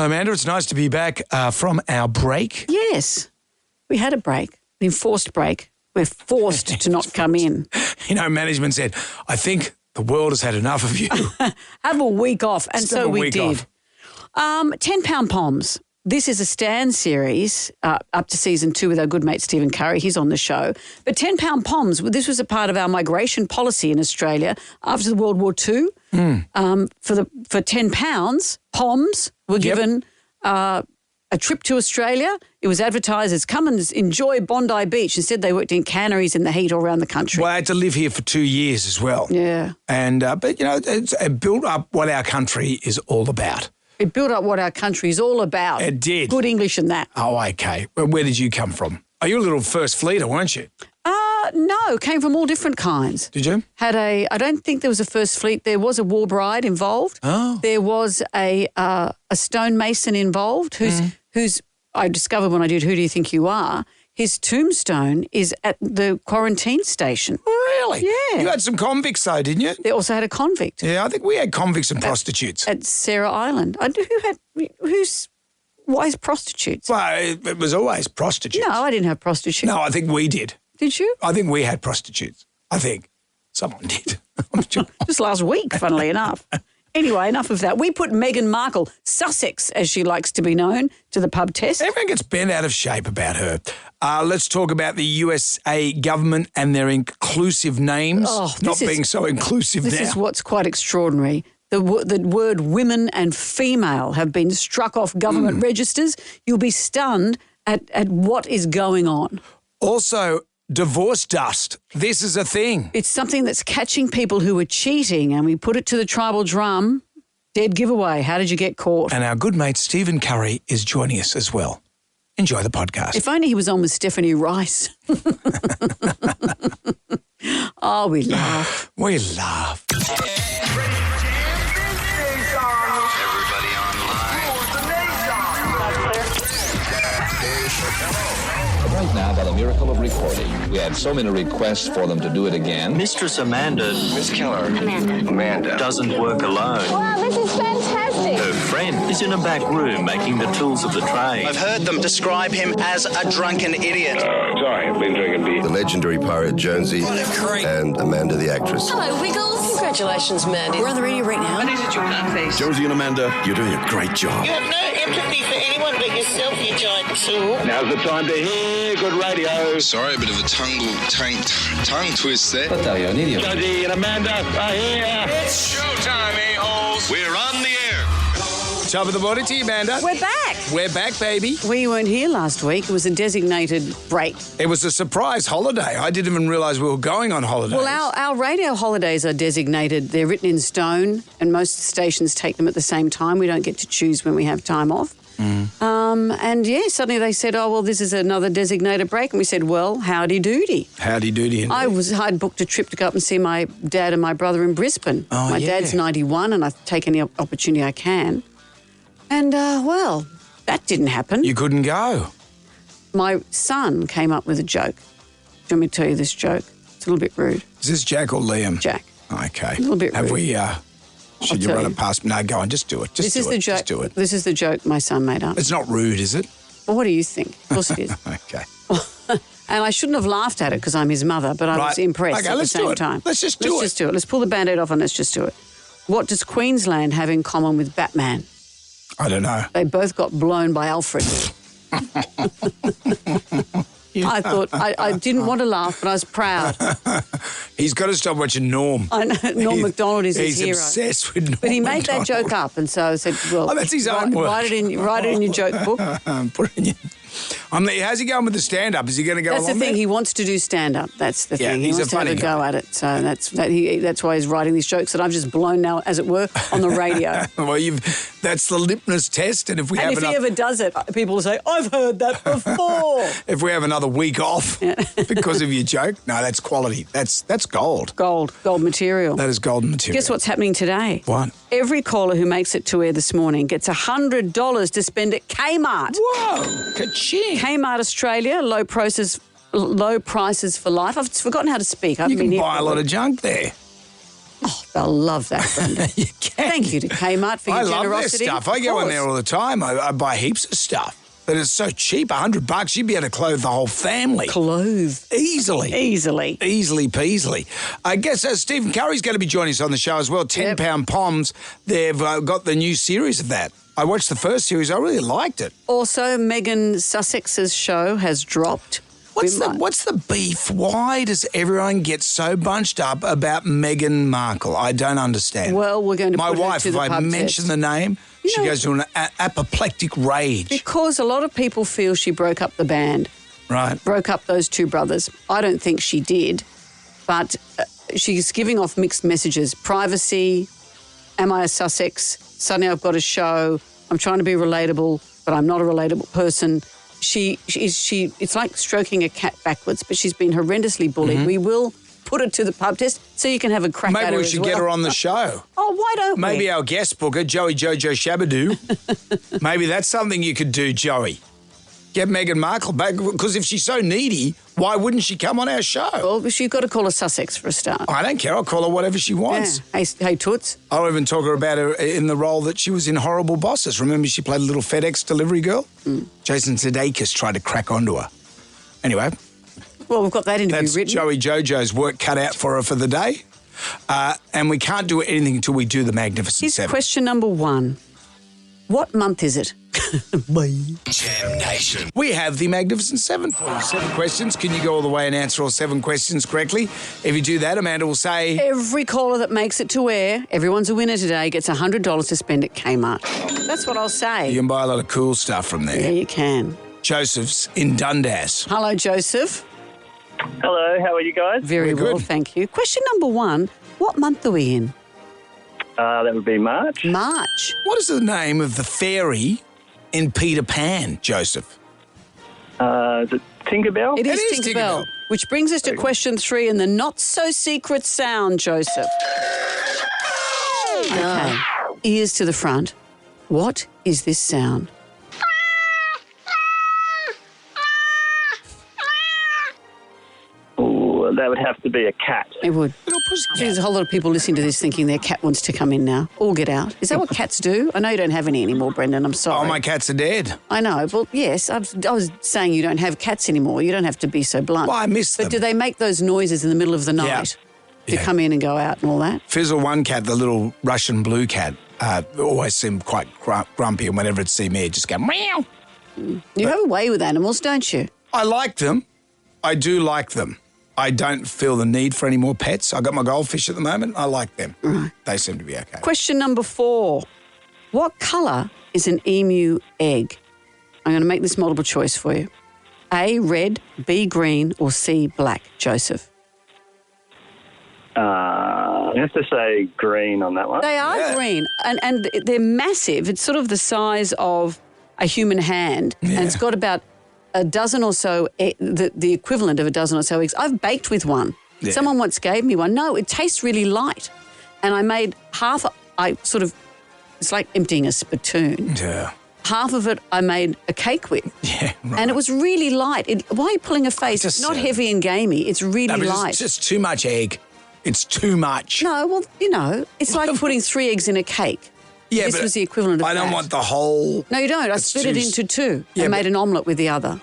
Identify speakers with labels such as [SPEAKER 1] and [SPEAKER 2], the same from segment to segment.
[SPEAKER 1] Hello, Amanda. It's nice to be back from our break.
[SPEAKER 2] Yes, we had a break, an enforced break. We're forced to not come in.
[SPEAKER 1] You know, management said, I think the world has had enough of you.
[SPEAKER 2] Have a week off, and
[SPEAKER 1] Just
[SPEAKER 2] so
[SPEAKER 1] have a
[SPEAKER 2] we
[SPEAKER 1] week
[SPEAKER 2] did.
[SPEAKER 1] off.
[SPEAKER 2] 10 Pound Poms. This is a Stan series up to season 2 with our good mate Stephen Curry. He's on the show. But 10 Pound Poms, this was a part of our migration policy in Australia after World War II. For 10 pounds, Poms were given a trip to Australia. It was advertised as come and enjoy Bondi Beach. Instead, they worked in canneries in the heat all around the country.
[SPEAKER 1] Well, I had to live here for 2 years as well.
[SPEAKER 2] Yeah.
[SPEAKER 1] And but, you know, it built up what our country is all about.
[SPEAKER 2] It built up what our country is all about.
[SPEAKER 1] It did.
[SPEAKER 2] Good English and that.
[SPEAKER 1] Oh, okay. Well, where did you come from? Oh, you were a little first fleeter, weren't you?
[SPEAKER 2] No, came from all different kinds.
[SPEAKER 1] Did you?
[SPEAKER 2] I don't think there was a first fleet. There was a war bride involved.
[SPEAKER 1] Oh.
[SPEAKER 2] There was a stonemason involved who's I discovered when I did Who Do You Think You Are? His tombstone is at the quarantine station.
[SPEAKER 1] Really?
[SPEAKER 2] Yeah.
[SPEAKER 1] You had some convicts though, didn't you?
[SPEAKER 2] They also had a convict
[SPEAKER 1] Yeah, I think we had convicts and prostitutes.
[SPEAKER 2] at Sarah Island. Why is prostitutes?
[SPEAKER 1] Well, it was always prostitutes.
[SPEAKER 2] No, I didn't have prostitutes.
[SPEAKER 1] No, I think we did.
[SPEAKER 2] Did you?
[SPEAKER 1] I think we had prostitutes. I think someone did. I'm sure.
[SPEAKER 2] Just last week, funnily enough. Anyway, enough of that. We put Meghan Markle, Sussex, as she likes to be known, to the pub test.
[SPEAKER 1] Everyone gets bent out of shape about her. Let's talk about the USA government and their inclusive names. Not being so inclusive now.
[SPEAKER 2] This is what's quite extraordinary. The word women and female have been struck off government registers. You'll be stunned at what is going on.
[SPEAKER 1] Also, divorce dust. This is a thing.
[SPEAKER 2] It's something that's catching people who are cheating, and we put it to the tribal drum. Dead giveaway. How did you get caught?
[SPEAKER 1] And our good mate Stephen Curry is joining us as well. Enjoy the podcast.
[SPEAKER 2] If only he was on with Stephanie Rice. Oh, we laugh.
[SPEAKER 1] We laugh.
[SPEAKER 3] Everybody online.
[SPEAKER 4] Right now, by the miracle of recording, we had so many requests for them to do it again.
[SPEAKER 3] Mistress Amanda.
[SPEAKER 5] Miss Keller.
[SPEAKER 3] Amanda. Doesn't work alone.
[SPEAKER 6] Wow, this is fantastic.
[SPEAKER 3] Her friend is in a back room making the tools of the trade.
[SPEAKER 7] I've heard them describe him as a drunken idiot.
[SPEAKER 5] Sorry, I've been drinking beer.
[SPEAKER 8] The legendary pirate Jonesy and Amanda the actress.
[SPEAKER 6] Hello, Wiggles.
[SPEAKER 9] Congratulations, Mandy. We're on the radio right now.
[SPEAKER 8] Jonesy and Amanda, you're doing a great job.
[SPEAKER 10] You have no empathy for anyone but yourself, you giant tool.
[SPEAKER 5] Now's the time to hear good radio.
[SPEAKER 11] Sorry, a bit of a tongue twist there.
[SPEAKER 4] What are you, an idiot?
[SPEAKER 5] Jonesy and Amanda are here.
[SPEAKER 11] It's showtime, a-holes. We're on the air.
[SPEAKER 1] Top of the morning to you, Amanda.
[SPEAKER 2] We're back.
[SPEAKER 1] We're back, baby.
[SPEAKER 2] We weren't here last week. It was a designated break.
[SPEAKER 1] It was a surprise holiday. I didn't even realise we were going on holidays.
[SPEAKER 2] Well, our radio holidays are designated. They're written in stone, and most stations take them at the same time. We don't get to choose when we have time off. Suddenly they said, oh, well, this is another designated break. And we said, well, howdy doody.
[SPEAKER 1] Howdy doody.
[SPEAKER 2] I'd booked a trip to go up and see my dad and my brother in Brisbane.
[SPEAKER 1] Oh,
[SPEAKER 2] my
[SPEAKER 1] yeah.
[SPEAKER 2] dad's 91 and I take any opportunity I can. And, that didn't happen.
[SPEAKER 1] You couldn't go.
[SPEAKER 2] My son came up with a joke. Do you want me to tell you this joke? It's a little bit rude.
[SPEAKER 1] Is this Jack or Liam?
[SPEAKER 2] Jack.
[SPEAKER 1] Okay.
[SPEAKER 2] A little bit
[SPEAKER 1] Have
[SPEAKER 2] rude.
[SPEAKER 1] we, should you
[SPEAKER 2] tell
[SPEAKER 1] run
[SPEAKER 2] you.
[SPEAKER 1] it past me? No, go on, just do it. Just do it.
[SPEAKER 2] This is the joke my son made up.
[SPEAKER 1] It's not rude, is it?
[SPEAKER 2] Well, what do you think? Of course it is.
[SPEAKER 1] Okay.
[SPEAKER 2] And I shouldn't have laughed at it because I'm his mother, but I was impressed
[SPEAKER 1] Okay,
[SPEAKER 2] at the
[SPEAKER 1] let's do
[SPEAKER 2] same
[SPEAKER 1] it.
[SPEAKER 2] time.
[SPEAKER 1] Let's just do it.
[SPEAKER 2] Let's pull the Band-Aid off and let's just do it. What does Queensland have in common with Batman?
[SPEAKER 1] I don't know.
[SPEAKER 2] They both got blown by Alfred. I thought, I didn't want to laugh, but I was proud.
[SPEAKER 1] He's got to stop watching Norm.
[SPEAKER 2] I know, Norm MacDonald is his hero.
[SPEAKER 1] He's obsessed with Norm
[SPEAKER 2] But he made
[SPEAKER 1] MacDonald.
[SPEAKER 2] that joke up, and so I said, well,
[SPEAKER 1] Oh, that's his own work.
[SPEAKER 2] write it in your joke book.
[SPEAKER 1] Put it in your... how's he going with the stand-up? Is he going to go
[SPEAKER 2] That's the
[SPEAKER 1] along
[SPEAKER 2] thing.
[SPEAKER 1] there?
[SPEAKER 2] He wants to do stand-up. That's the
[SPEAKER 1] Yeah,
[SPEAKER 2] thing. He
[SPEAKER 1] he's a
[SPEAKER 2] wants to have
[SPEAKER 1] funny
[SPEAKER 2] a go
[SPEAKER 1] guy.
[SPEAKER 2] at it. So that's why he's writing these jokes that I've just blown now, as it were, on the radio.
[SPEAKER 1] Well, that's the litmus test, and if we
[SPEAKER 2] And
[SPEAKER 1] have
[SPEAKER 2] if he
[SPEAKER 1] enough...
[SPEAKER 2] ever does it, people will say, I've heard that before.
[SPEAKER 1] If we have another week off because of your joke, no, that's quality. That's gold.
[SPEAKER 2] Gold material.
[SPEAKER 1] That is golden material.
[SPEAKER 2] Guess what's happening today?
[SPEAKER 1] What?
[SPEAKER 2] Every caller who makes it to air this morning gets $100 to spend at Kmart.
[SPEAKER 1] Whoa, ka-ching.
[SPEAKER 2] Kmart Australia, low prices for life. I've forgotten how to speak.
[SPEAKER 1] You can buy a lot of junk there.
[SPEAKER 2] Oh, they'll love that, Brendan.
[SPEAKER 1] You can.
[SPEAKER 2] Thank you to Kmart for your
[SPEAKER 1] I love their
[SPEAKER 2] generosity.
[SPEAKER 1] stuff. I go in there all the time. I buy heaps of stuff. But it's so cheap, $100, you'd be able to clothe the whole family.
[SPEAKER 2] Clothe.
[SPEAKER 1] Easily.
[SPEAKER 2] Easily.
[SPEAKER 1] Easily peasily. I guess Stephen Curry's going to be joining us on the show as well. 10-pound Poms. They've got the new series of that. I watched the first series. I really liked it.
[SPEAKER 2] Also, Megan Sussex's show has dropped.
[SPEAKER 1] What's the beef? Why does everyone get so bunched up about Meghan Markle? I don't understand.
[SPEAKER 2] Well, we're going to
[SPEAKER 1] My
[SPEAKER 2] put her
[SPEAKER 1] wife,
[SPEAKER 2] to the
[SPEAKER 1] if I
[SPEAKER 2] pub
[SPEAKER 1] mention
[SPEAKER 2] test.
[SPEAKER 1] the name, she goes to an apoplectic rage.
[SPEAKER 2] Because a lot of people feel she broke up the band.
[SPEAKER 1] Right.
[SPEAKER 2] Broke up those two brothers. I don't think she did, but she's giving off mixed messages. Privacy, am I a Sussex? Suddenly I've got a show. I'm trying to be relatable, but I'm not a relatable person. It's like stroking a cat backwards, but she's been horrendously bullied.
[SPEAKER 1] Mm-hmm.
[SPEAKER 2] We will put her to the pub test so you can have a crack at her.
[SPEAKER 1] Maybe we
[SPEAKER 2] as
[SPEAKER 1] should
[SPEAKER 2] well.
[SPEAKER 1] get her on the show.
[SPEAKER 2] Oh, why don't we?
[SPEAKER 1] Maybe our guest booker, Joey Jojo Shabadoo. Maybe that's something you could do, Joey. Get Meghan Markle back, because if she's so needy, why wouldn't she come on our show?
[SPEAKER 2] Well, she's got to call her Sussex for a start.
[SPEAKER 1] I don't care. I'll call her whatever she wants.
[SPEAKER 2] Yeah. Hey, Toots.
[SPEAKER 1] I'll even talk her about her in the role that she was in Horrible Bosses. Remember she played a little FedEx delivery girl? Jason Sudeikis tried to crack onto her. Anyway,
[SPEAKER 2] Well, we've got that interview
[SPEAKER 1] that's
[SPEAKER 2] written.
[SPEAKER 1] Joey Jojo's work cut out for her for the day. And we can't do anything until we do the Magnificent
[SPEAKER 2] Here's
[SPEAKER 1] Seven.
[SPEAKER 2] question number 1. What month is it?
[SPEAKER 1] Jam Nation. We have the Magnificent Seven for you. 7 questions. Can you go all the way and answer all 7 questions correctly? If you do that, Amanda will say...
[SPEAKER 2] Every caller that makes it to air, everyone's a winner today, gets $100 to spend at Kmart. That's what I'll say.
[SPEAKER 1] You can buy a lot of cool stuff from there.
[SPEAKER 2] Yeah, you can.
[SPEAKER 1] Joseph's in Dundas.
[SPEAKER 2] Hello, Joseph.
[SPEAKER 12] Hello, how are you guys?
[SPEAKER 2] Very
[SPEAKER 1] We're
[SPEAKER 2] well,
[SPEAKER 1] good.
[SPEAKER 2] thank you. Question number 1. What month are we in?
[SPEAKER 12] That would be March.
[SPEAKER 2] March.
[SPEAKER 1] What is the name of the fairy in Peter Pan, Joseph?
[SPEAKER 12] Is it Tinkerbell?
[SPEAKER 2] It is
[SPEAKER 1] is
[SPEAKER 2] Tinkerbell.
[SPEAKER 1] Tinkerbell.
[SPEAKER 2] Which brings us to question 3 and the not-so-secret sound, Joseph. Okay. Ears to the front. What is this sound?
[SPEAKER 12] Ooh, that would have to be a cat.
[SPEAKER 2] It would. There's a whole lot of people listening to this thinking their cat wants to come in now. All get out. Is that what cats do? I know you don't have any anymore, Brendan. I'm sorry.
[SPEAKER 1] Oh, my cats are dead.
[SPEAKER 2] I know. Well, yes, I was saying you don't have cats anymore. You don't have to be so blunt.
[SPEAKER 1] Well, I miss them.
[SPEAKER 2] But do they make those noises in the middle of the night to come in and go out and all that?
[SPEAKER 1] Fizzle, one cat, the little Russian blue cat, always seemed quite grumpy, and whenever it'd see me, it'd just go, meow.
[SPEAKER 2] You have a way with animals, don't you?
[SPEAKER 1] I like them. I do like them. I don't feel the need for any more pets. I got my goldfish at the moment. I like them. They seem to be okay.
[SPEAKER 2] Question number 4. What colour is an emu egg? I'm going to make this multiple choice for you. A, red, B, green, or C, black, Joseph?
[SPEAKER 12] I have to say green on that one.
[SPEAKER 2] They are green, and they're massive. It's sort of the size of a human hand, and it's got about a dozen or so, the equivalent of a dozen or so eggs. I've baked with one.
[SPEAKER 1] Yeah.
[SPEAKER 2] Someone once gave me one. No, it tastes really light. And I made it's like emptying a spittoon.
[SPEAKER 1] Yeah.
[SPEAKER 2] Half of it I made a cake with.
[SPEAKER 1] Yeah, right.
[SPEAKER 2] And it was really light. Why are you pulling a face?
[SPEAKER 1] Just
[SPEAKER 2] It's not heavy and gamey. It's really
[SPEAKER 1] No, but
[SPEAKER 2] light.
[SPEAKER 1] it's just too much egg. It's too much.
[SPEAKER 2] No, well, it's like putting 3 eggs in a cake.
[SPEAKER 1] Yeah,
[SPEAKER 2] this
[SPEAKER 1] but
[SPEAKER 2] was the equivalent of
[SPEAKER 1] I don't
[SPEAKER 2] that.
[SPEAKER 1] want the whole...
[SPEAKER 2] No, you don't. I
[SPEAKER 1] It's
[SPEAKER 2] split it
[SPEAKER 1] too-
[SPEAKER 2] into 2
[SPEAKER 1] Yeah,
[SPEAKER 2] and
[SPEAKER 1] but-
[SPEAKER 2] made an omelette with the other.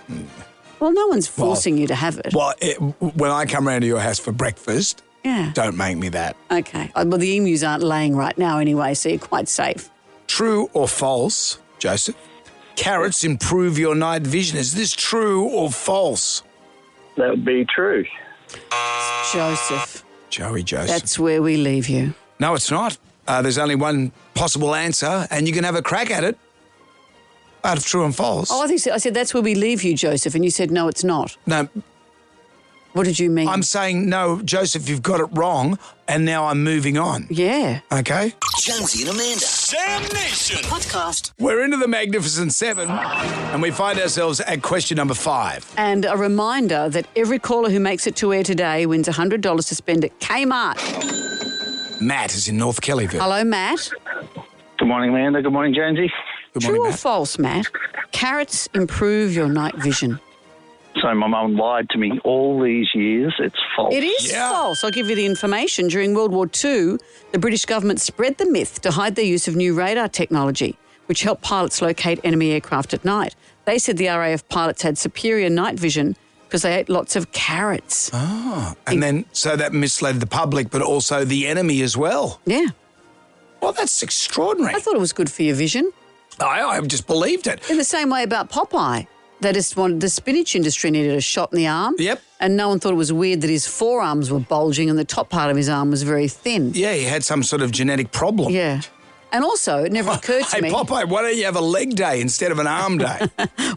[SPEAKER 2] Well, no one's forcing you to have it.
[SPEAKER 1] Well, when I come round to your house for breakfast,
[SPEAKER 2] Yeah.
[SPEAKER 1] don't make me that.
[SPEAKER 2] Okay. Well, the emus aren't laying right now anyway, so you're quite safe.
[SPEAKER 1] True or false, Joseph? Carrots improve your night vision. Is this true or false?
[SPEAKER 12] That would be true.
[SPEAKER 2] Joseph,
[SPEAKER 1] Joey Joseph.
[SPEAKER 2] that's where we leave you.
[SPEAKER 1] No, it's not. There's only one possible answer, and you can have a crack at it. Out of true and false.
[SPEAKER 2] Oh, I said that's where we leave you, Joseph, and you said no, it's not.
[SPEAKER 1] No,
[SPEAKER 2] What did you mean?
[SPEAKER 1] I'm saying, no, Joseph, you've got it wrong, and now I'm moving on.
[SPEAKER 2] Yeah.
[SPEAKER 1] Okay?
[SPEAKER 13] Jonesy and Amanda.
[SPEAKER 11] Jam Nation.
[SPEAKER 9] Podcast.
[SPEAKER 1] We're into the Magnificent Seven, and we find ourselves at question number 5.
[SPEAKER 2] And a reminder that every caller who makes it to air today wins $100 to spend at Kmart.
[SPEAKER 1] Matt is in North Kellyville.
[SPEAKER 2] Hello, Matt.
[SPEAKER 12] Good morning, Amanda. Good morning, Jonesy.
[SPEAKER 1] Good
[SPEAKER 2] True
[SPEAKER 1] morning,
[SPEAKER 2] or
[SPEAKER 1] Matt.
[SPEAKER 2] false, Matt? Carrots improve your night vision.
[SPEAKER 12] So my mum lied to me all these years. It's false.
[SPEAKER 2] It is false. I'll give you the information. During World War II, the British government spread the myth to hide their use of new radar technology, which helped pilots locate enemy aircraft at night. They said the RAF pilots had superior night vision because they ate lots of carrots.
[SPEAKER 1] Oh, and then so that misled the public, but also the enemy as well.
[SPEAKER 2] Yeah.
[SPEAKER 1] Well, that's extraordinary.
[SPEAKER 2] I thought it was good for your vision.
[SPEAKER 1] I just believed it.
[SPEAKER 2] In the same way about Popeye. They just wanted, the spinach industry needed a shot in the arm.
[SPEAKER 1] Yep.
[SPEAKER 2] And no one thought it was weird that his forearms were bulging and the top part of his arm was very thin.
[SPEAKER 1] Yeah, he had some sort of genetic problem.
[SPEAKER 2] Yeah. And also, it never occurred to me.
[SPEAKER 1] Hey, Popeye, why don't you have a leg day instead of an arm day?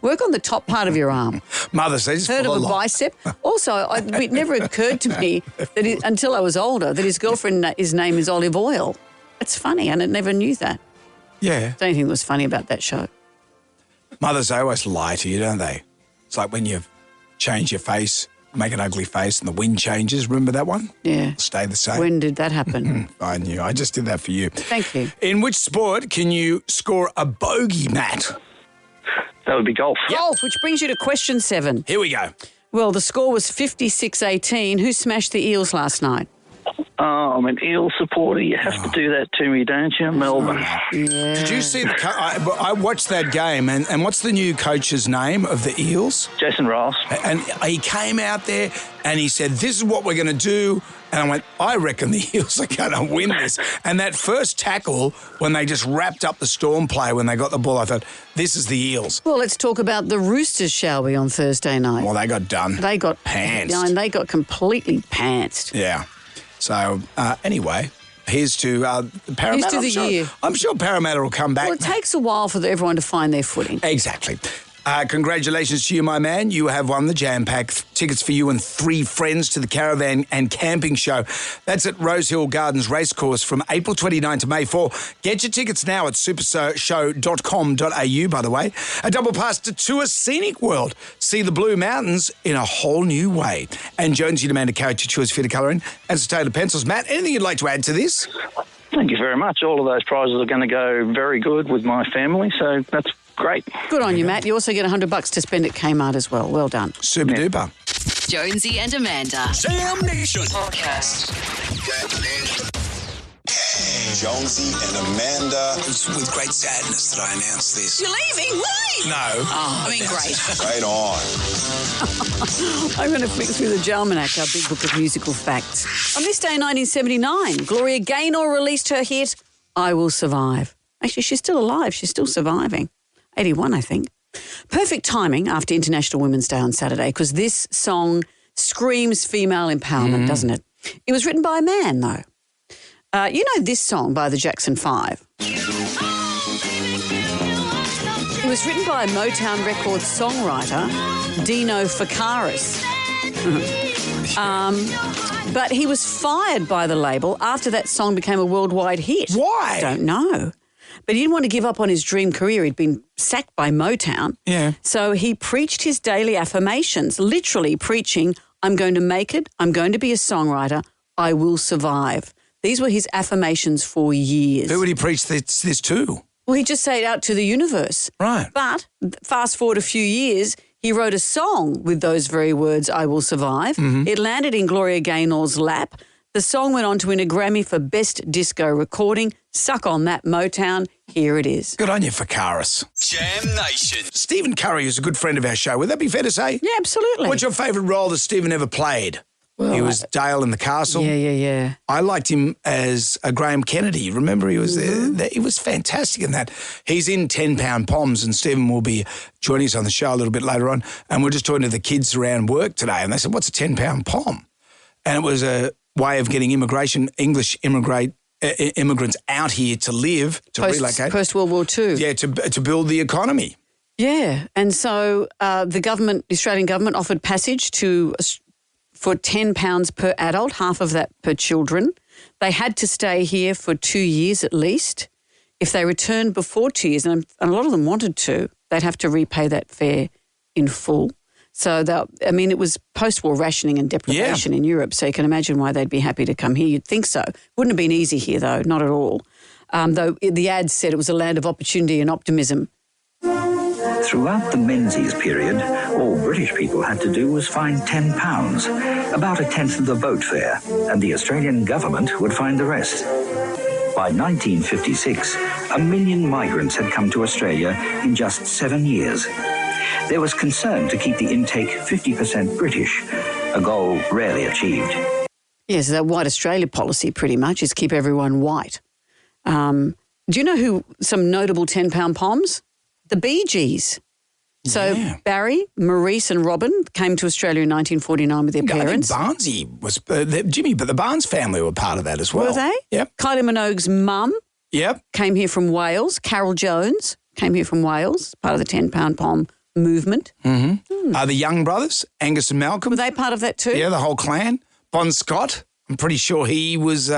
[SPEAKER 2] Work on the top part of your arm.
[SPEAKER 1] Mother says,
[SPEAKER 2] heard of a bicep? Also, it never occurred to me that until I was older that his girlfriend, his name is Olive Oil. It's funny, and I never knew that.
[SPEAKER 1] Yeah.
[SPEAKER 2] Don't you think it was funny about that show?
[SPEAKER 1] Mothers always lie to you, don't they? It's like when you change your face, make an ugly face, and the wind changes. Remember that one?
[SPEAKER 2] Yeah.
[SPEAKER 1] It'll stay the same.
[SPEAKER 2] When did that happen?
[SPEAKER 1] I knew. I just did that for you.
[SPEAKER 2] Thank you.
[SPEAKER 1] In which sport can you score a bogey, Matt?
[SPEAKER 12] That would be golf.
[SPEAKER 2] Golf, which brings you to question 7.
[SPEAKER 1] Here we go.
[SPEAKER 2] Well, the score was 56-18. Who smashed the Eels last night?
[SPEAKER 12] Oh, I'm an Eel supporter. You have to do that to me, don't you, Melbourne?
[SPEAKER 2] Yeah.
[SPEAKER 1] Did you see the... I watched that game, and what's the new coach's name of the Eels?
[SPEAKER 12] Jason Ross.
[SPEAKER 1] And he came out there and he said, this is what we're going to do. And I went, I reckon the Eels are going to win this. And that first tackle, when they just wrapped up the Storm play, when they got the ball, I thought, this is the Eels.
[SPEAKER 2] Well, let's talk about the Roosters, shall we, on Thursday night?
[SPEAKER 1] Well, they got done.
[SPEAKER 2] They got
[SPEAKER 1] pantsed.
[SPEAKER 2] They got completely pantsed.
[SPEAKER 1] Yeah. So, anyway, here's to Parramatta.
[SPEAKER 2] Here's to the year.
[SPEAKER 1] I'm sure Parramatta will come back.
[SPEAKER 2] Well, it takes a while for everyone to find their footing.
[SPEAKER 1] Exactly. Congratulations to you, my man. You have won the Jam Pack tickets for you and 3 friends to the Caravan and Camping Show. That's at Rosehill Gardens Racecourse from April 29 to May 4. Get your tickets now at supershow.com.au, by the way. A double pass to tour Scenic World. See the Blue Mountains in a whole new way. And Jonesy demanded character choice for the colouring and some tailored pencils. Matt, anything you'd like to add to this?
[SPEAKER 12] Thank you very much. All of those prizes are going to go very good with my family, so that's great.
[SPEAKER 2] Good on you, Matt. You also get $100 to spend at Kmart as well. Well done.
[SPEAKER 1] Super duper.
[SPEAKER 9] Jonesy and Amanda.
[SPEAKER 11] Jam Nation.
[SPEAKER 9] Podcast.
[SPEAKER 11] Jonesy and Amanda.
[SPEAKER 1] It's with great sadness that I announce this.
[SPEAKER 9] You're leaving? Why?
[SPEAKER 1] No.
[SPEAKER 9] Oh, I mean, great.
[SPEAKER 11] Right on.
[SPEAKER 2] I'm going to flick through the Jalmanac, our big book of musical facts. On this day in 1979, Gloria Gaynor released her hit, I Will Survive. Actually, she's still alive. She's still surviving. 81, I think. Perfect timing after International Women's Day on Saturday, because this song screams female empowerment, doesn't it? It was written by a man, though. You know this song by the Jackson 5? It was written by a Motown Records songwriter, Dino Fakaris. But he was fired by the label after that song became a worldwide hit.
[SPEAKER 1] Why?
[SPEAKER 2] Don't know. But he didn't want to give up on his dream career. He'd been sacked by Motown.
[SPEAKER 1] Yeah.
[SPEAKER 2] So he preached his daily affirmations, literally preaching, I'm going to make it, I'm going to be a songwriter, I will survive. These were his affirmations for years.
[SPEAKER 1] Who would he preach this to?
[SPEAKER 2] Well, he just said it out to the universe.
[SPEAKER 1] Right.
[SPEAKER 2] But fast forward a few years, he wrote a song with those very words, I will survive.
[SPEAKER 1] Mm-hmm.
[SPEAKER 2] It landed in Gloria Gaynor's lap. The song went on to win a Grammy for Best Disco Recording. Suck on that, Motown. Here it is.
[SPEAKER 1] Good on you, Fakaris.
[SPEAKER 11] Jam Nation.
[SPEAKER 1] Stephen Curry is a good friend of our show. Would that be fair to say?
[SPEAKER 2] Yeah, absolutely.
[SPEAKER 1] What's your favourite role that Stephen ever played?
[SPEAKER 2] Well,
[SPEAKER 1] he was Dale in The Castle.
[SPEAKER 2] Yeah.
[SPEAKER 1] I liked him as a Graham Kennedy. Remember, he was there. He was fantastic in that. He's in 10 Pound Poms, and Stephen will be joining us on the show a little bit later on. And we're just talking to the kids around work today, and they said, what's a 10 Pound Pom? And it was a way of getting English immigrants out here to live, to relocate.
[SPEAKER 2] Post-World War II.
[SPEAKER 1] Yeah, to build the economy.
[SPEAKER 2] Yeah, and so the Australian government offered passage for £10 per adult, half of that per children. They had to stay here for 2 years at least. If they returned before 2 years, and a lot of them wanted to, they'd have to repay that fare in full. So, it was post-war rationing and deprivation in Europe, so you can imagine why they'd be happy to come here. You'd think so. Wouldn't have been easy here, though, not at all. Though the ads said it was a land of opportunity and optimism.
[SPEAKER 13] Throughout the Menzies period, all British people had to do was find £10, about a tenth of the boat fare, and the Australian government would find the rest. By 1956, 1 million migrants had come to Australia in just 7 years. There was concern to keep the intake 50% British, a goal rarely achieved.
[SPEAKER 2] Yes, that white Australia policy pretty much is keep everyone white. Do you know who some notable 10-pound poms? The Bee Gees. So Barry, Maurice and Robin came to Australia in 1949 with their parents.
[SPEAKER 1] I think Barnesy was, Jimmy, but the Barnes family were part of that as well.
[SPEAKER 2] Were they?
[SPEAKER 1] Yep.
[SPEAKER 2] Kylie Minogue's mum came here from Wales. Carol Jones came here from Wales, part of the 10-pound pom movement.
[SPEAKER 1] Mm-hmm. The Young brothers, Angus and Malcolm.
[SPEAKER 2] Were they part of that too?
[SPEAKER 1] Yeah, the whole clan. Bon Scott, I'm pretty sure he was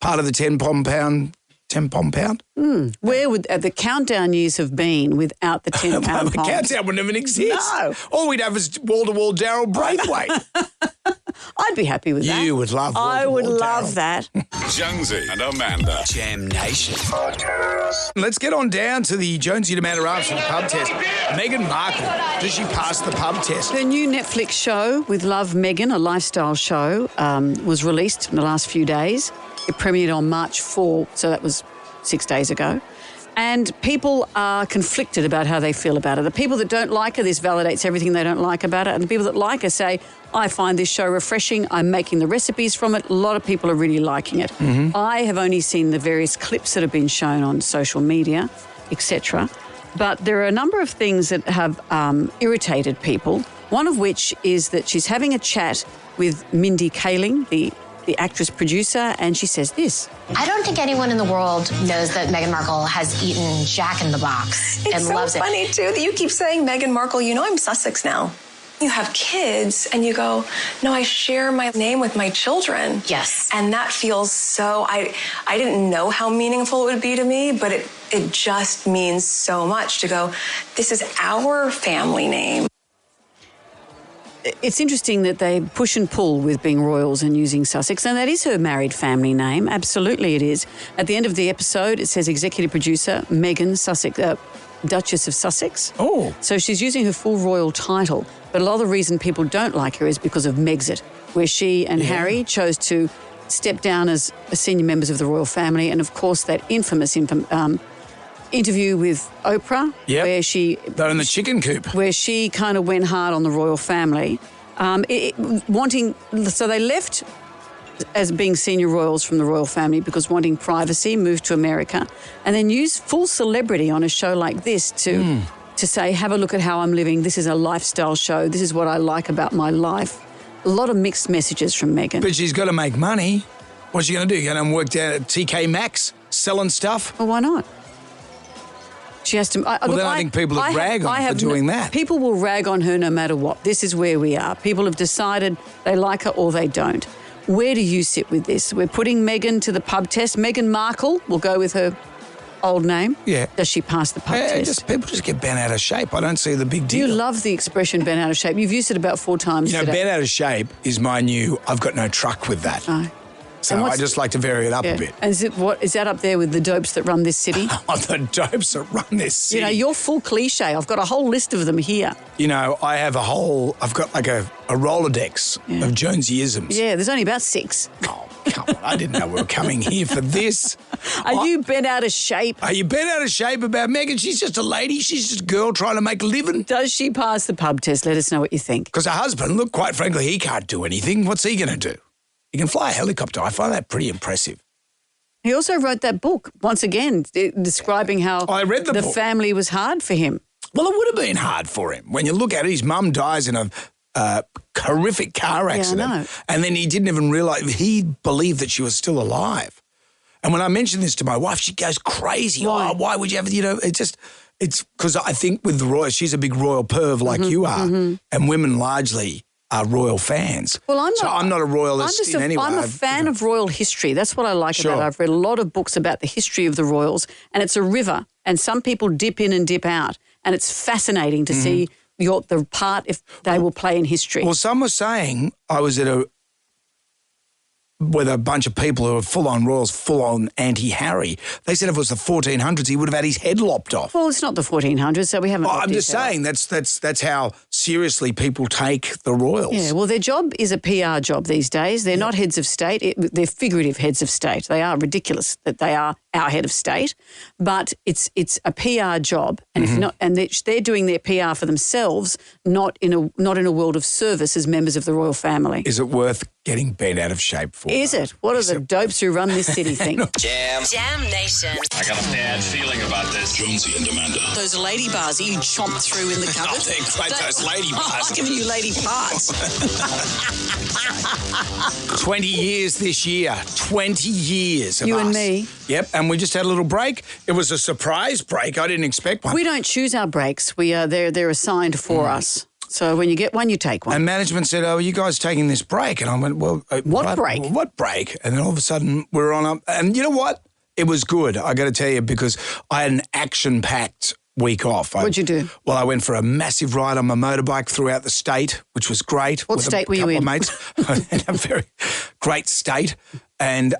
[SPEAKER 1] part of the 10-pom pound.
[SPEAKER 2] Where would the countdown years have been without the 10-pound
[SPEAKER 1] The countdown wouldn't even exist.
[SPEAKER 2] No.
[SPEAKER 1] All we'd have is wall-to-wall Daryl Braithwaite.
[SPEAKER 2] I'd be happy with that.
[SPEAKER 1] You would love wall-to-wall
[SPEAKER 2] I would love
[SPEAKER 1] Daryl.
[SPEAKER 2] that.
[SPEAKER 11] Jonesy and Amanda. Jam Nation.
[SPEAKER 1] Let's get on down to the Jonesy and Amanda Armstrong pub test. Meghan Markle, does she pass the pub test?
[SPEAKER 2] Her new Netflix show with Love Meghan, a lifestyle show, was released in the last few days. It premiered on March 4, so that was 6 days ago. And people are conflicted about how they feel about it. The people that don't like her, this validates everything they don't like about it. And the people that like her say, I find this show refreshing. I'm making the recipes from it. A lot of people are really liking it. Mm-hmm. I have only seen the various clips that have been shown on social media, etc. But there are a number of things that have irritated people, one of which is that she's having a chat with Mindy Kaling, the actress-producer, and she says this.
[SPEAKER 14] I don't think anyone in the world knows that Meghan Markle has eaten Jack in the Box and loves it.
[SPEAKER 15] It's so funny, too, that you keep saying Meghan Markle. You know I'm Sussex now. You have kids, and you go, no, I share my name with my children.
[SPEAKER 14] Yes.
[SPEAKER 15] And that feels so, I didn't know how meaningful it would be to me, but it just means so much to go, this is our family name.
[SPEAKER 2] It's interesting that they push and pull with being royals and using Sussex, and that is her married family name. Absolutely it is. At the end of the episode, it says executive producer Meghan Sussex, Duchess of Sussex.
[SPEAKER 1] Oh.
[SPEAKER 2] So she's using her full royal title, but a lot of the reason people don't like her is because of Megxit, where she and Harry chose to step down as senior members of the royal family, and of course that infamous interview with Oprah, where
[SPEAKER 1] they're in the chicken coop,
[SPEAKER 2] where she kind of went hard on the royal family, so they left as being senior royals from the royal family because wanting privacy, moved to America, and then used full celebrity on a show like this to say, have a look at how I'm living. This is a lifestyle show. This is what I like about my life. A lot of mixed messages from Meghan.
[SPEAKER 1] But she's got to make money. What's she going to do? Going to work down at TK Maxx selling stuff?
[SPEAKER 2] Well, why not? She has to.
[SPEAKER 1] I think people would rag on her for doing that.
[SPEAKER 2] People will rag on her no matter what. This is where we are. People have decided they like her or they don't. Where do you sit with this? We're putting Meghan to the pub test. Meghan Markle will go with her old name.
[SPEAKER 1] Yeah.
[SPEAKER 2] Does she pass the pub test?
[SPEAKER 1] People just get bent out of shape. I don't see the big deal.
[SPEAKER 2] You love the expression bent out of shape. You've used it about 4 times today.
[SPEAKER 1] Bent out of shape is my new, I've got no truck with that.
[SPEAKER 2] Oh.
[SPEAKER 1] So I just like to vary it up a bit.
[SPEAKER 2] And is that up there with the dopes that run this city?
[SPEAKER 1] The dopes that run this city.
[SPEAKER 2] You know, you're full cliche. I've got a whole list of them here.
[SPEAKER 1] You know, I've got like a Rolodex of Jonesyisms.
[SPEAKER 2] Yeah, there's only about 6.
[SPEAKER 1] Oh, come on. I didn't know we were coming here for this.
[SPEAKER 2] Are you bent out of shape?
[SPEAKER 1] Are you bent out of shape about Meghan? She's just a lady. She's just a girl trying to make a living.
[SPEAKER 2] Does she pass the pub test? Let us know what you think.
[SPEAKER 1] Because her husband, look, quite frankly, he can't do anything. What's he going to do? He can fly a helicopter. I find that pretty impressive.
[SPEAKER 2] He also wrote that book, once again, describing how
[SPEAKER 1] I read the book.
[SPEAKER 2] Family was hard for him.
[SPEAKER 1] Well, it would have been hard for him. When you look at it, his mum dies in a horrific car accident.
[SPEAKER 2] I know.
[SPEAKER 1] And then he didn't even realise, he believed that she was still alive. And when I mentioned this to my wife, she goes crazy.
[SPEAKER 2] Why?
[SPEAKER 1] Oh, why would you have, it's because I think with the royal, she's a big royal perv like you are. Mm-hmm. And women largely are royal fans.
[SPEAKER 2] Well,
[SPEAKER 1] I'm not a royalist in any way.
[SPEAKER 2] I'm a fan of royal history. That's what I like about it. I've read a lot of books about the history of the royals, and it's a river, and some people dip in and dip out, and it's fascinating to see the part if they will play in history.
[SPEAKER 1] Well, some were saying, I was at with a bunch of people who are full-on royals, full-on anti-Harry. They said if it was the 1400s, he would have had his head lopped off.
[SPEAKER 2] Well, it's not the 1400s, so we haven't.
[SPEAKER 1] I'm just saying that's how seriously people take the royals.
[SPEAKER 2] Yeah, well, their job is a PR job these days. They're not heads of state. They're figurative heads of state. They are ridiculous that they are our head of state, but it's a PR job, and if not, and they're doing their PR for themselves, not in a world of service as members of the royal family.
[SPEAKER 1] Is it worth getting bent out of shape for?
[SPEAKER 2] Is it? What do the dopes who run this city think?
[SPEAKER 9] Jam Nation.
[SPEAKER 11] I got a bad feeling about this. Jonesy and Amanda.
[SPEAKER 9] Those lady bars that you chomp through in the cupboard.
[SPEAKER 11] They're great, those lady bars.
[SPEAKER 9] I'm giving you lady parts.
[SPEAKER 1] 20 years this year. 20 years of
[SPEAKER 2] You
[SPEAKER 1] us.
[SPEAKER 2] and me.
[SPEAKER 1] Yep, and we just had a little break. It was a surprise break. I didn't expect one.
[SPEAKER 2] We don't choose our breaks. They're assigned for us. So when you get one, you take one.
[SPEAKER 1] And management said, "Oh, are you guys taking this break?" And I went, "Well,
[SPEAKER 2] What break?
[SPEAKER 1] What break?" And then all of a sudden, we're on up. And you know what? It was good. I got to tell you, because I had an action-packed week off.
[SPEAKER 2] What'd you do?
[SPEAKER 1] Well, I went for a massive ride on my motorbike throughout the state, which was great.
[SPEAKER 2] What state were you in?
[SPEAKER 1] Mates. In a very great state. And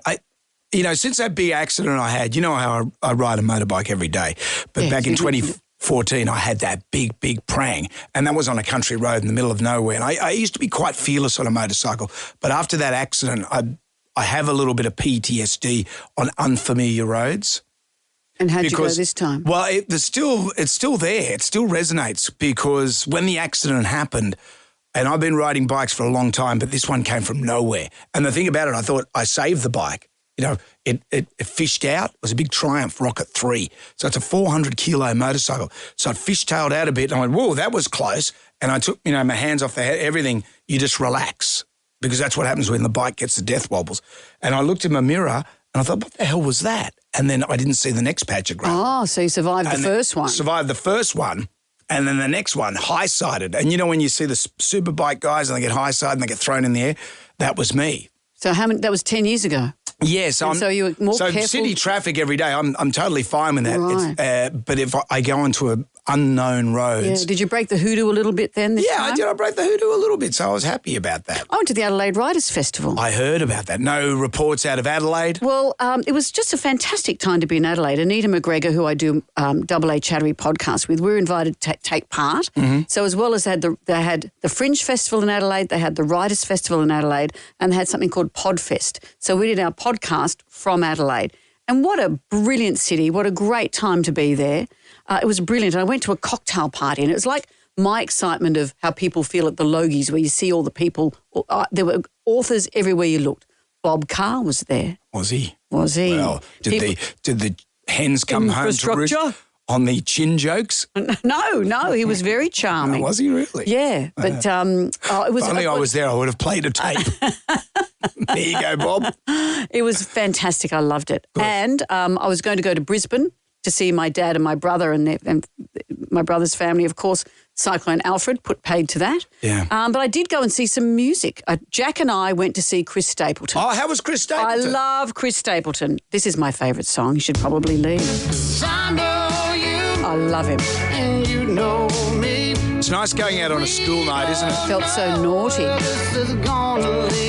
[SPEAKER 1] since that big accident I had, you know how I ride a motorbike every day. But back in 2014, I had that big prang, and that was on a country road in the middle of nowhere. And I used to be quite fearless on a motorcycle, but after that accident, I have a little bit of PTSD on unfamiliar roads.
[SPEAKER 2] And how'd you go this time?
[SPEAKER 1] Well, it's still there. It still resonates, because when the accident happened, and I've been riding bikes for a long time, but this one came from nowhere. And the thing about it, I thought I saved the bike. It fished out. It was a big Triumph Rocket 3. So it's a 400-kilo motorcycle. So it fishtailed out a bit, and I went, whoa, that was close. And I took, my hands off the head, everything. You just relax, because that's what happens when the bike gets the death wobbles. And I looked in my mirror, and I thought, what the hell was that? And then I didn't see the next patch of gravel.
[SPEAKER 2] Oh, so you survived the first one.
[SPEAKER 1] Survived the first one. And then the next one, high-sided. And when you see the super bike guys and they get high-sided and they get thrown in the air, that was me.
[SPEAKER 2] So that was 10 years ago?
[SPEAKER 1] Yes.
[SPEAKER 2] So you were more careful?
[SPEAKER 1] City traffic every day, I'm totally fine with that.
[SPEAKER 2] Right.
[SPEAKER 1] But if I go onto unknown roads.
[SPEAKER 2] Yeah. Did you break the hoodoo a little bit then this time?
[SPEAKER 1] I did. I broke the hoodoo a little bit, so I was happy about that.
[SPEAKER 2] I went to the Adelaide Writers' Festival.
[SPEAKER 1] I heard about that. No reports out of Adelaide?
[SPEAKER 2] Well, it was just a fantastic time to be in Adelaide. Anita McGregor, who I do Double A Chattery podcast with, we were invited to take part. Mm-hmm. So as well as they had the Fringe Festival in Adelaide, they had the Writers' Festival in Adelaide, and they had something called Podfest. So we did our podcast from Adelaide. And what a brilliant city. What a great time to be there. It was brilliant. And I went to a cocktail party, and it was like my excitement of how people feel at the Logies, where you see all the people. There were authors everywhere you looked. Bob Carr was there.
[SPEAKER 1] Was he?
[SPEAKER 2] Was he?
[SPEAKER 1] Well, did the hens come home to roost on the chin jokes?
[SPEAKER 2] No, he was very charming.
[SPEAKER 1] Oh, was he really?
[SPEAKER 2] Yeah, but it was.
[SPEAKER 1] If only I was there, I would have played a tape. There you go, Bob.
[SPEAKER 2] It was fantastic. I loved it. Good. And I was going to go to Brisbane to see my dad and my brother and my brother's family, of course. Cyclone Alfred paid to that.
[SPEAKER 1] Yeah.
[SPEAKER 2] But I did go and see some music. Jack and I went to see Chris Stapleton.
[SPEAKER 1] Oh, how was Chris Stapleton?
[SPEAKER 2] I love Chris Stapleton. This is my favourite song. You should probably leave. I know you. I love him.
[SPEAKER 1] And you know me. It's nice going out on a school night, isn't it?
[SPEAKER 2] Felt so naughty.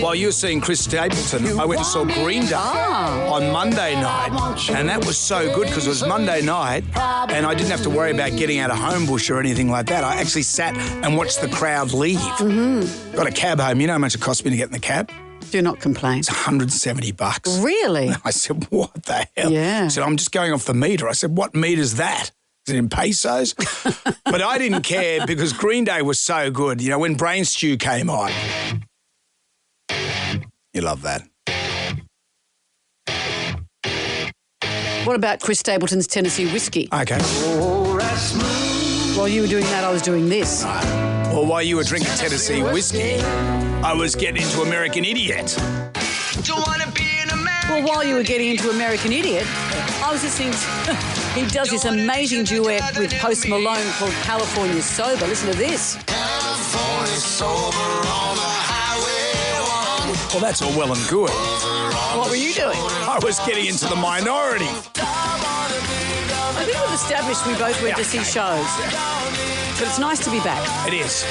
[SPEAKER 1] While you were seeing Chris Stapleton, I went and saw Green Day on Monday night, and that was so good because it was Monday night and I didn't have to worry about getting out of Homebush or anything like that. I actually sat and watched the crowd leave. Mm-hmm. Got a cab home. You know how much it cost me to get in the cab?
[SPEAKER 2] Do not complain.
[SPEAKER 1] It's $170.
[SPEAKER 2] Really?
[SPEAKER 1] I said, what the hell?
[SPEAKER 2] Yeah.
[SPEAKER 1] He said, I'm just going off the meter. I said, what meter's that? Is it in pesos? But I didn't care because Green Day was so good. You know, when Brain Stew came on. You love that.
[SPEAKER 2] What about Chris Stapleton's Tennessee Whiskey?
[SPEAKER 1] Okay.
[SPEAKER 2] While you were doing that, I was doing this.
[SPEAKER 1] Well, while you were drinking Tennessee Whiskey, I was getting into American Idiot.
[SPEAKER 2] Don't want to be an American. Well, while you were getting into American Idiot, I was listening to... He does this amazing duet with Post Malone called California Sober. Listen to this.
[SPEAKER 1] California Sober on the Highway 1. Well, that's all well and good.
[SPEAKER 2] What were you doing?
[SPEAKER 1] I was getting into The Minority.
[SPEAKER 2] I think we've established we both went to see shows. But it's nice to be back.
[SPEAKER 1] It is.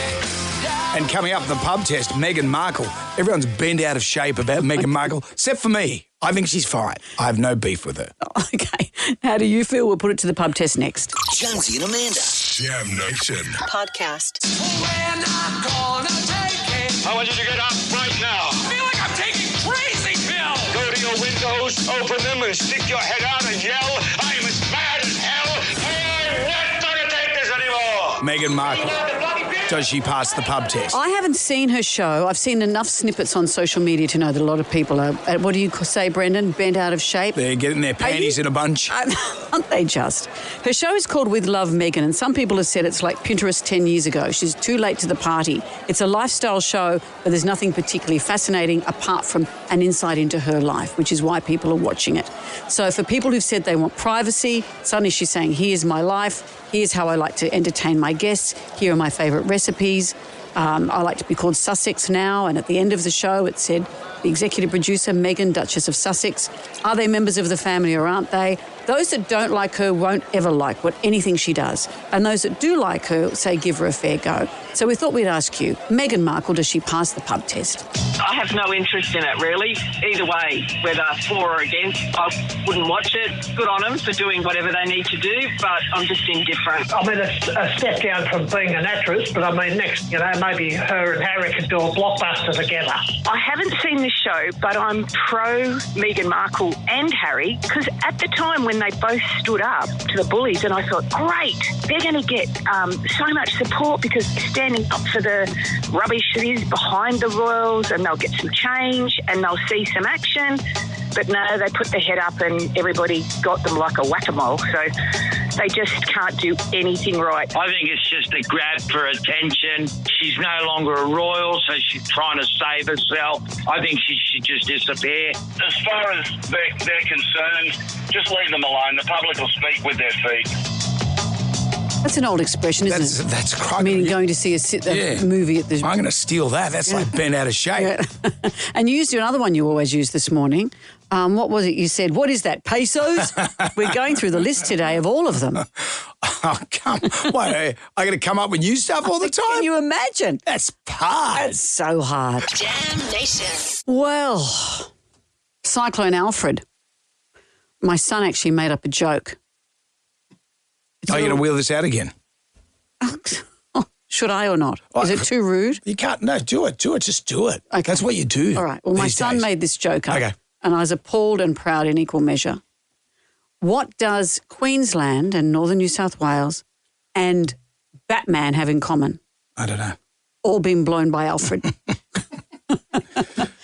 [SPEAKER 1] And coming up in the pub test, Meghan Markle. Everyone's bent out of shape about Meghan Markle, except for me. I think she's fine. I have no beef with her.
[SPEAKER 2] Okay. How do you feel? We'll put it to the pub test next.
[SPEAKER 16] Jonesy and Amanda.
[SPEAKER 17] Jam Nation.
[SPEAKER 9] Podcast.
[SPEAKER 5] I want you to get up right now.
[SPEAKER 11] I feel like I'm taking crazy pills.
[SPEAKER 5] Go to your windows, open them, and stick your head out and yell, I'm as mad as hell. I'm not going to take this anymore.
[SPEAKER 1] Meghan Markle. Does she pass the pub test?
[SPEAKER 2] I haven't seen her show. I've seen enough snippets on social media to know that a lot of people are, what do you say, Brendan, bent out of shape?
[SPEAKER 1] They're getting their panties in a bunch.
[SPEAKER 2] Aren't they just? Her show is called With Love, Meghan, and some people have said it's like Pinterest 10 years ago. She's too late to the party. It's a lifestyle show, but there's nothing particularly fascinating apart from an insight into her life, which is why people are watching it. So for people who've said they want privacy, suddenly she's saying, here's my life. Here's how I like to entertain my guests. Here are my favourite recipes. I like to be called Sussex now. And at the end of the show, it said, the executive producer, Meghan, Duchess of Sussex. Are they members of the family or aren't they? Those that don't like her won't ever like anything she does. And those that do like her say give her a fair go. So we thought we'd ask you, Meghan Markle, does she pass the pub test?
[SPEAKER 10] I have no interest in it, really. Either way, whether for or against, I wouldn't watch it. Good on them for doing whatever they need to do, but I'm just indifferent.
[SPEAKER 18] I mean, it's a step down from being an actress, but I mean, next, maybe her and Harry could do a blockbuster together.
[SPEAKER 10] I haven't seen this show, but I'm pro Meghan Markle and Harry, because at the time when they both stood up to the bullies, and I thought, great, they're going to get so much support because they're standing up for the rubbish that is behind the royals, and they'll get some change and they'll see some action. But no, they put their head up and everybody got them like a whack-a-mole. So they just can't do anything right.
[SPEAKER 5] I think it's just a grab for attention. She's no longer a royal, so she's trying to save herself. I think she should just disappear.
[SPEAKER 11] As far as they're concerned, just leave them alone. The public will speak with their feet.
[SPEAKER 2] That's an old expression, isn't it?
[SPEAKER 1] That's
[SPEAKER 2] I mean, going to see a movie at the...
[SPEAKER 1] I'm going to steal that. That's like bent out of shape.
[SPEAKER 2] Yeah. And you used another one you always use this morning. What was it you said? What is that, pesos? We're going through the list today of all of them.
[SPEAKER 1] Oh, come on. I got to come up with new stuff all the time?
[SPEAKER 2] Can you imagine?
[SPEAKER 1] That's hard.
[SPEAKER 2] That's so hard.
[SPEAKER 9] Jam Nation.
[SPEAKER 2] Well, Cyclone Alfred. My son actually made up a joke.
[SPEAKER 1] Are you going to wheel this out again?
[SPEAKER 2] Should I or not? Is it too rude?
[SPEAKER 1] You can't. No, do it. Just do it. Okay. That's what you do.
[SPEAKER 2] All right. Well, my son made this joke up.
[SPEAKER 1] Okay.
[SPEAKER 2] And I was appalled and proud in equal measure. What does Queensland and Northern New South Wales and Batman have in common?
[SPEAKER 1] I don't know.
[SPEAKER 2] All being blown by Alfred.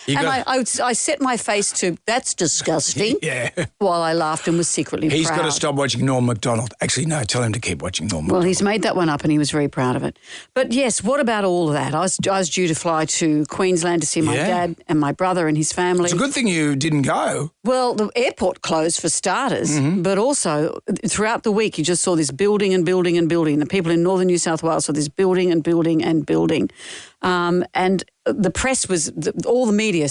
[SPEAKER 2] I set my face to, that's disgusting,
[SPEAKER 1] yeah.
[SPEAKER 2] while I laughed and was secretly
[SPEAKER 1] He's
[SPEAKER 2] proud.
[SPEAKER 1] got to stop watching Norm Macdonald. Actually, no, tell him to keep watching Norm
[SPEAKER 2] Well,
[SPEAKER 1] Macdonald.
[SPEAKER 2] he's made that one up and he was very proud of it. But yes, what about all of that? I was due to fly to Queensland to see my dad and my brother and his family.
[SPEAKER 1] It's a good thing you didn't go.
[SPEAKER 2] Well, the airport closed for starters, but also throughout the week you just saw this building and building and building. The people in Northern New South Wales saw this building and building and building. And the press was, all the media,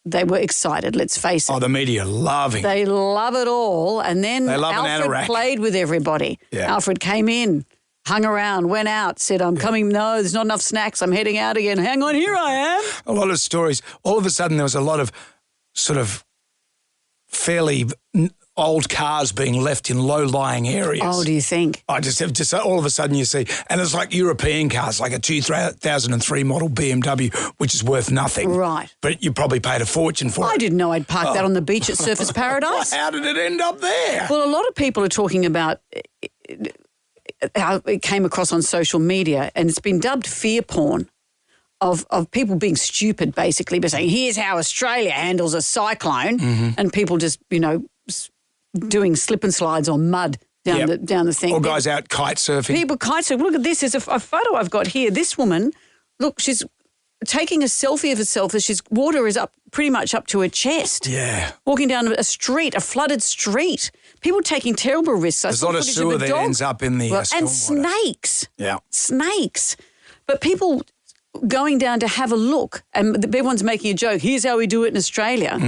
[SPEAKER 2] they were excited, let's face it.
[SPEAKER 1] Oh, the media loving.
[SPEAKER 2] They love it all. And then Alfred played with everybody. Yeah. Alfred came in, hung around, went out, said, I'm coming. No, there's not enough snacks. I'm heading out again. Hang on, here I am.
[SPEAKER 1] A lot of stories. All of a sudden there was a lot of sort of fairly old cars being left in low-lying areas.
[SPEAKER 2] Oh, do you think?
[SPEAKER 1] I just all of a sudden you see, and it's like European cars, like a 2003 model BMW, which is worth nothing.
[SPEAKER 2] Right.
[SPEAKER 1] But you probably paid a fortune for it.
[SPEAKER 2] I didn't know I'd parked that on the beach at Surfers Paradise.
[SPEAKER 1] Well, how did it end up there?
[SPEAKER 2] Well, a lot of people are talking about how it came across on social media, and it's been dubbed fear porn. Of people being stupid, basically, by saying, here's how Australia handles a cyclone, and people just, doing slip and slides on mud down the thing.
[SPEAKER 1] Or guys out kite surfing.
[SPEAKER 2] People kite surfing. Look at this. There's a photo I've got here. This woman, look, she's taking a selfie of herself as water is up pretty much up to her chest.
[SPEAKER 1] Yeah.
[SPEAKER 2] Walking down a street, a flooded street. People taking terrible risks.
[SPEAKER 1] There's a lot of sewer that ends up in the
[SPEAKER 2] and snakes.
[SPEAKER 1] Yeah.
[SPEAKER 2] Snakes. But people going down to have a look, and everyone's making a joke, here's how we do it in Australia,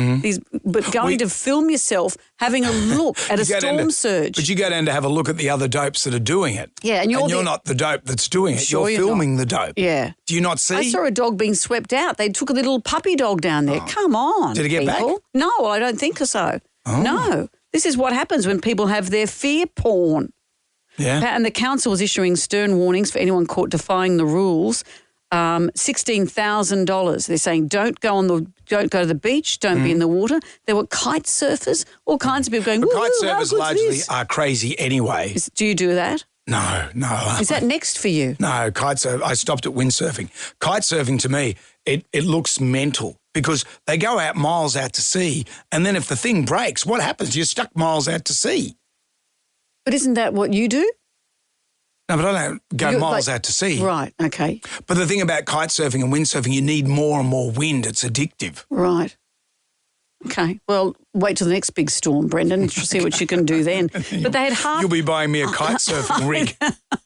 [SPEAKER 2] but going to film yourself having a look at a storm surge.
[SPEAKER 1] But you go down to have a look at the other dopes that are doing it.
[SPEAKER 2] Yeah, and you're
[SPEAKER 1] not the dope that's doing it.
[SPEAKER 2] Sure
[SPEAKER 1] you're filming the dope.
[SPEAKER 2] Yeah.
[SPEAKER 1] Do you not see?
[SPEAKER 2] I saw a dog being swept out. They took a little puppy dog down there. Come on,
[SPEAKER 1] Did it get back?
[SPEAKER 2] No, I don't think so.
[SPEAKER 1] Oh.
[SPEAKER 2] No. This is what happens when people have their fear porn.
[SPEAKER 1] Yeah.
[SPEAKER 2] And the council was issuing stern warnings for anyone caught defying the rules. $16,000. They're saying don't go to the beach, don't be in the water. There were kite surfers, all kinds of people going.
[SPEAKER 1] But kite
[SPEAKER 2] how
[SPEAKER 1] surfers
[SPEAKER 2] good's
[SPEAKER 1] largely
[SPEAKER 2] this?
[SPEAKER 1] are crazy anyway.
[SPEAKER 2] Do you do that?
[SPEAKER 1] No.
[SPEAKER 2] Is that next for you?
[SPEAKER 1] No, kitesurf. I stopped at windsurfing. Kitesurfing to me, it looks mental because they go out miles out to sea, and then if the thing breaks, what happens? You're stuck miles out to sea.
[SPEAKER 2] But isn't that what you do?
[SPEAKER 1] No, but I don't go miles out to sea.
[SPEAKER 2] Right, okay.
[SPEAKER 1] But the thing about kite surfing and windsurfing, you need more and more wind. It's addictive.
[SPEAKER 2] Right. Okay. Well, wait till the next big storm, Brendan, to see what you can do then. But they had half...
[SPEAKER 1] You'll be buying me a kite surfing rig.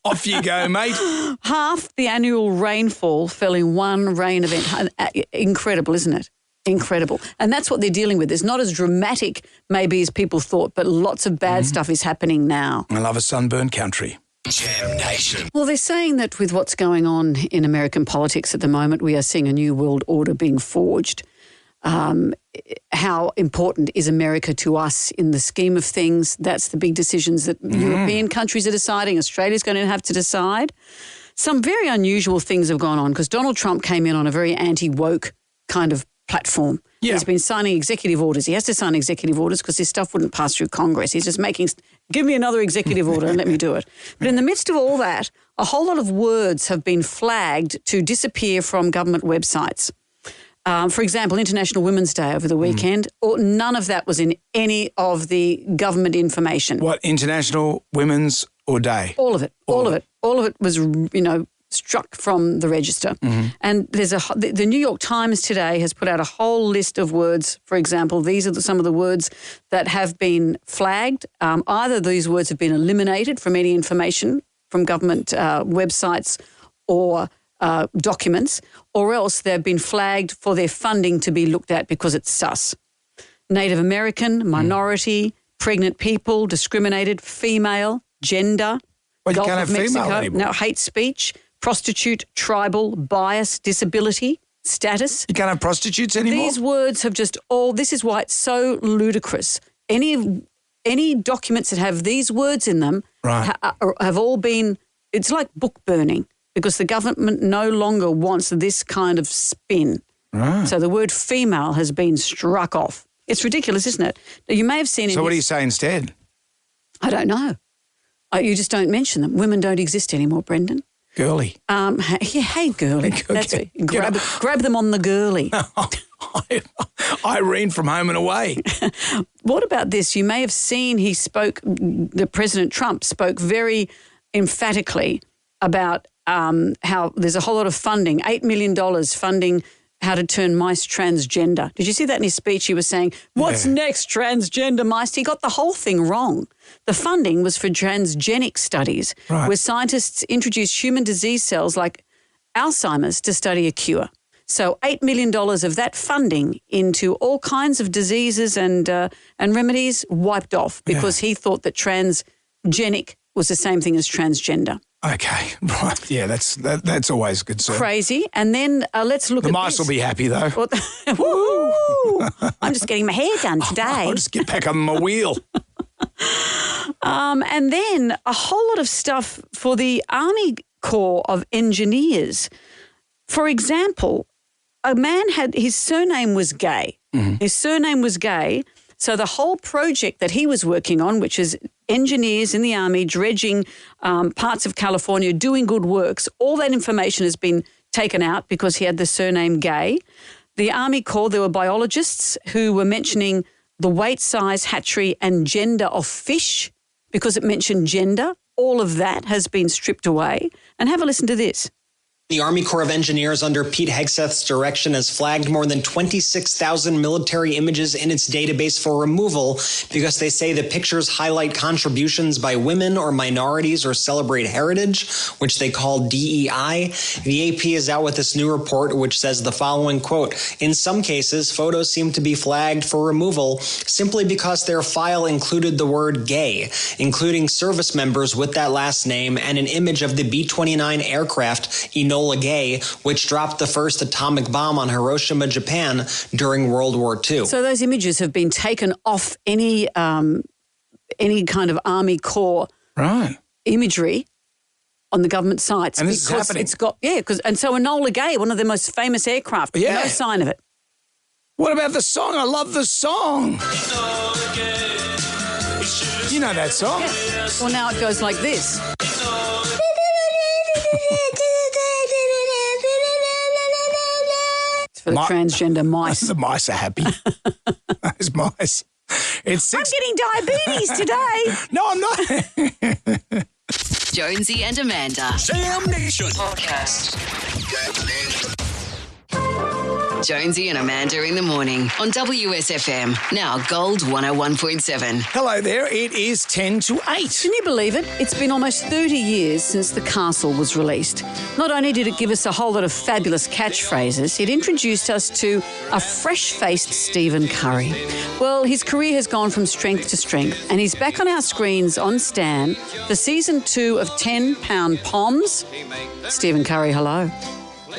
[SPEAKER 1] Off you go, mate.
[SPEAKER 2] Half the annual rainfall fell in one rain event. Incredible, isn't it? Incredible. And that's what they're dealing with. It's not as dramatic maybe as people thought, but lots of bad stuff is happening now.
[SPEAKER 1] I love a sunburned country. Jam Nation.
[SPEAKER 2] Well, they're saying that with what's going on in American politics at the moment, we are seeing a new world order being forged. How important is America to us in the scheme of things? That's the big decisions that European countries are deciding. Australia's going to have to decide. Some very unusual things have gone on because Donald Trump came in on a very anti-woke kind of platform. Yeah. He's been signing executive orders. He has to sign executive orders because his stuff wouldn't pass through Congress. He's just give me another executive order and let me do it. But in the midst of all that, a whole lot of words have been flagged to disappear from government websites. For example, International Women's Day over the weekend, or none of that was in any of the government information.
[SPEAKER 1] What, International Women's or Day?
[SPEAKER 2] All of it. All of it was, struck from the register. And there's the New York Times today has put out a whole list of words. For example, these are some of the words that have been flagged. Either these words have been eliminated from any information from government websites or documents, or else they've been flagged for their funding to be looked at because it's sus. Native American, minority, pregnant people, discriminated, female, gender,
[SPEAKER 1] well, you
[SPEAKER 2] Gulf
[SPEAKER 1] can't
[SPEAKER 2] of
[SPEAKER 1] have
[SPEAKER 2] Mexico,
[SPEAKER 1] female anymore.
[SPEAKER 2] no, hate speech, prostitute, tribal, bias, disability, status.
[SPEAKER 1] You can't have prostitutes anymore?
[SPEAKER 2] These words have this is why it's so ludicrous. Any documents that have these words in them have all been, it's like book burning because the government no longer wants this kind of spin.
[SPEAKER 1] Right.
[SPEAKER 2] So the word female has been struck off. It's ridiculous, isn't it? You may have seen it.
[SPEAKER 1] So what do you say instead?
[SPEAKER 2] I don't know. You just don't mention them. Women don't exist anymore, Brendan.
[SPEAKER 1] Girly.
[SPEAKER 2] Hey, girly. That's it. Grab them on the girly.
[SPEAKER 1] Irene from Home and Away.
[SPEAKER 2] What about this? You may have seen the President Trump spoke very emphatically about how there's a whole lot of funding, $8 million funding how to turn mice transgender. Did you see that in his speech? He was saying, what's next, transgender mice? He got the whole thing wrong. The funding was for transgenic studies, where scientists introduce human disease cells like Alzheimer's to study a cure. So $8 million of that funding into all kinds of diseases and remedies wiped off because he thought that transgenic was the same thing as transgender.
[SPEAKER 1] Okay, right. Yeah, that's always good, sir.
[SPEAKER 2] Crazy. And then let's look at
[SPEAKER 1] the mice will be happy, though.
[SPEAKER 2] I'm just getting my hair done today.
[SPEAKER 1] I'll just get back on my wheel.
[SPEAKER 2] And then a whole lot of stuff for the Army Corps of Engineers. For example, a man his surname was Gay. His surname was Gay. So the whole project that he was working on, which is engineers in the Army dredging parts of California, doing good works, all that information has been taken out because he had the surname Gay. The Army Corps, there were biologists who were mentioning the weight, size, hatchery and gender of fish because it mentioned gender. All of that has been stripped away. And have a listen to this.
[SPEAKER 16] The Army Corps of Engineers under Pete Hegseth's direction has flagged more than 26,000 military images in its database for removal because they say the pictures highlight contributions by women or minorities or celebrate heritage, which they call DEI. The AP is out with this new report which says the following, quote, "In some cases, photos seem to be flagged for removal simply because their file included the word gay, including service members with that last name and an image of the B-29 aircraft Enola Gay, which dropped the first atomic bomb on Hiroshima, Japan during World War II.
[SPEAKER 2] So those images have been taken off any kind of Army Corps imagery on the government sites.
[SPEAKER 1] And this is happening.
[SPEAKER 2] It's got, and so Enola Gay, one of the most famous aircraft, no sign of it.
[SPEAKER 1] What about the song? I love the song. You know that song?
[SPEAKER 2] Yeah. Well, now it goes like this. It's for the transgender mice.
[SPEAKER 1] The mice are happy. Those mice. I'm
[SPEAKER 2] getting diabetes today.
[SPEAKER 1] No, I'm not.
[SPEAKER 9] Jonesy and Amanda.
[SPEAKER 17] Sam Nation
[SPEAKER 9] Podcast. Jonesy and Amanda in the morning on WSFM. Now Gold 101.7.
[SPEAKER 1] Hello there. It is 10 to 8.
[SPEAKER 2] Can you believe it? It's been almost 30 years since The Castle was released. Not only did it give us a whole lot of fabulous catchphrases, it introduced us to a fresh-faced Stephen Curry. Well, his career has gone from strength to strength, and he's back on our screens on Stan for season 2 of 10 Pound Poms. Stephen Curry, hello.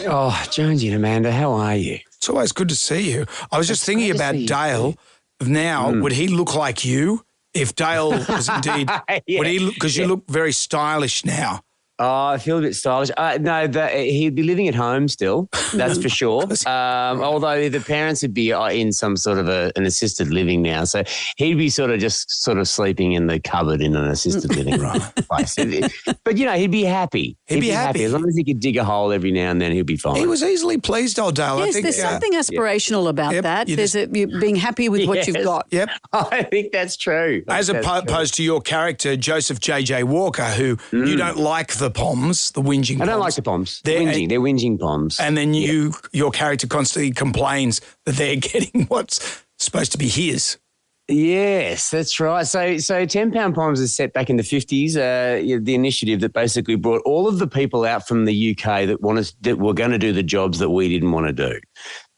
[SPEAKER 19] Oh, Jonesy and Amanda, how are you?
[SPEAKER 1] It's always good to see you. I was just thinking about Dale. Now, would he look like you if Dale was indeed? Would he? Because you look very stylish now.
[SPEAKER 19] Oh, I feel a bit stylish. No, he'd be living at home still, that's for sure. Although the parents would be in some sort of an assisted living now. So he'd be sort of sleeping in the cupboard in an assisted living place. But, he'd be happy. He'd be happy. As long as he could dig a hole every now and then, he'd be fine.
[SPEAKER 1] He was easily pleased, old Dale.
[SPEAKER 2] Yes,
[SPEAKER 1] I think,
[SPEAKER 2] there's something aspirational about that. There's being happy with what you've got.
[SPEAKER 1] Yep.
[SPEAKER 19] I think that's true.
[SPEAKER 1] As opposed to your character, Joseph J.J. Walker, who you don't like the Poms, the whinging Poms.
[SPEAKER 19] I don't like the Poms. They're whinging Poms.
[SPEAKER 1] And then your character constantly complains that they're getting what's supposed to be his.
[SPEAKER 19] Yes, that's right. So 10 Pound Poms is set back in the 50s, the initiative that basically brought all of the people out from the UK that were going to do the jobs that we didn't want to do.